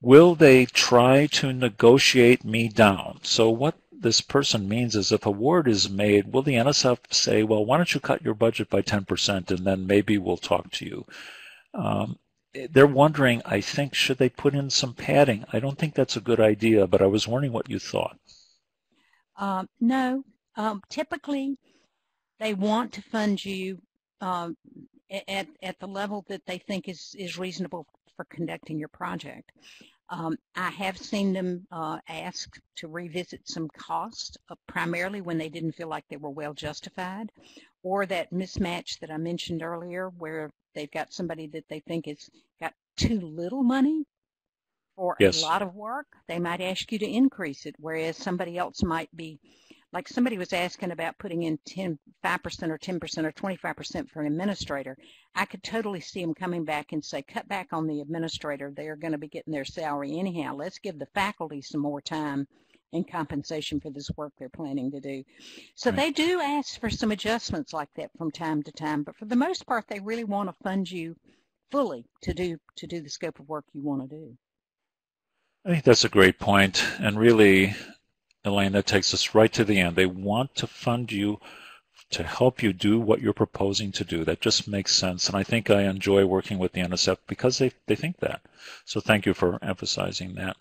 Will they try to negotiate me down? So what this person means is if a award is made, will the NSF say, well, why don't you cut your budget by 10% and then maybe we'll talk to you? They're wondering, I think, should they put in some padding? I don't think that's a good idea, but I was wondering what you thought.
No. Typically, they want to fund you at the level that they think is reasonable for conducting your project. I have seen them ask to revisit some costs, primarily when they didn't feel like they were well justified, or that mismatch that I mentioned earlier where they've got somebody that they think has got too little money for a lot of work. They might ask you to increase it, whereas somebody else might be, like somebody was asking about putting in 5% or 10% or 25% for an administrator. I could totally see them coming back and say, cut back on the administrator. They're going to be getting their salary anyhow. Let's give the faculty some more time and compensation for this work they're planning to do. So They do ask for some adjustments like that from time to time, but for the most part, they really want to fund you fully to do the scope of work you want to do.
I think that's a great point, and really, Elaine, that takes us right to the end. They want to fund you to help you do what you're proposing to do. That just makes sense, and I think I enjoy working with the NSF because they think that. So thank you for emphasizing that.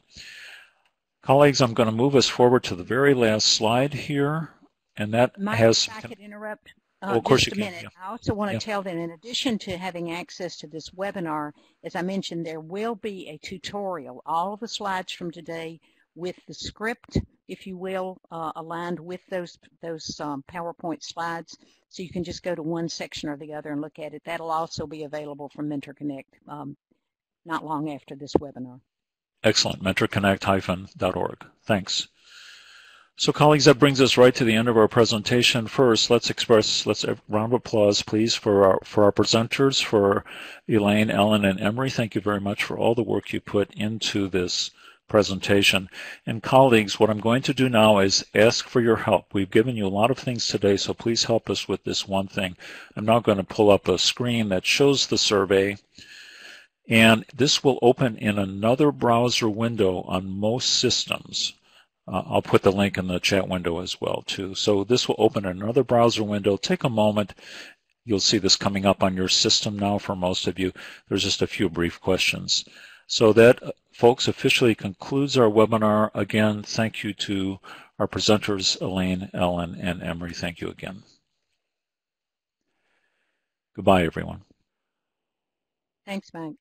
Colleagues, I'm going to move us forward to the very last slide here, and that
Mike,
has...
if I could interrupt
of course
just
you
a minute.
can.
I also want to tell that in addition to having access to this webinar, as I mentioned, there will be a tutorial, all of the slides from today with the script, if you will, aligned with those PowerPoint slides. So you can just go to one section or the other and look at it. That'll also be available from Mentor Connect not long after this webinar.
Excellent. mentorconnect-org. Thanks. So colleagues, that brings us right to the end of our presentation. First, let's a round of applause, please, for our presenters, for Elaine, Ellen, and Emery. Thank you very much for all the work you put into this presentation. And colleagues, what I'm going to do now is ask for your help. We've given you a lot of things today, so please help us with this one thing. I'm now going to pull up a screen that shows the survey, and this will open in another browser window on most systems. I'll put the link in the chat window as well, too. So this will open another browser window. Take a moment. You'll see this coming up on your system now for most of you. There's just a few brief questions. So that, folks, officially concludes our webinar. Again, thank you to our presenters, Elaine, Ellen, and Emery. Thank you again. Goodbye, everyone.
Thanks, Mike.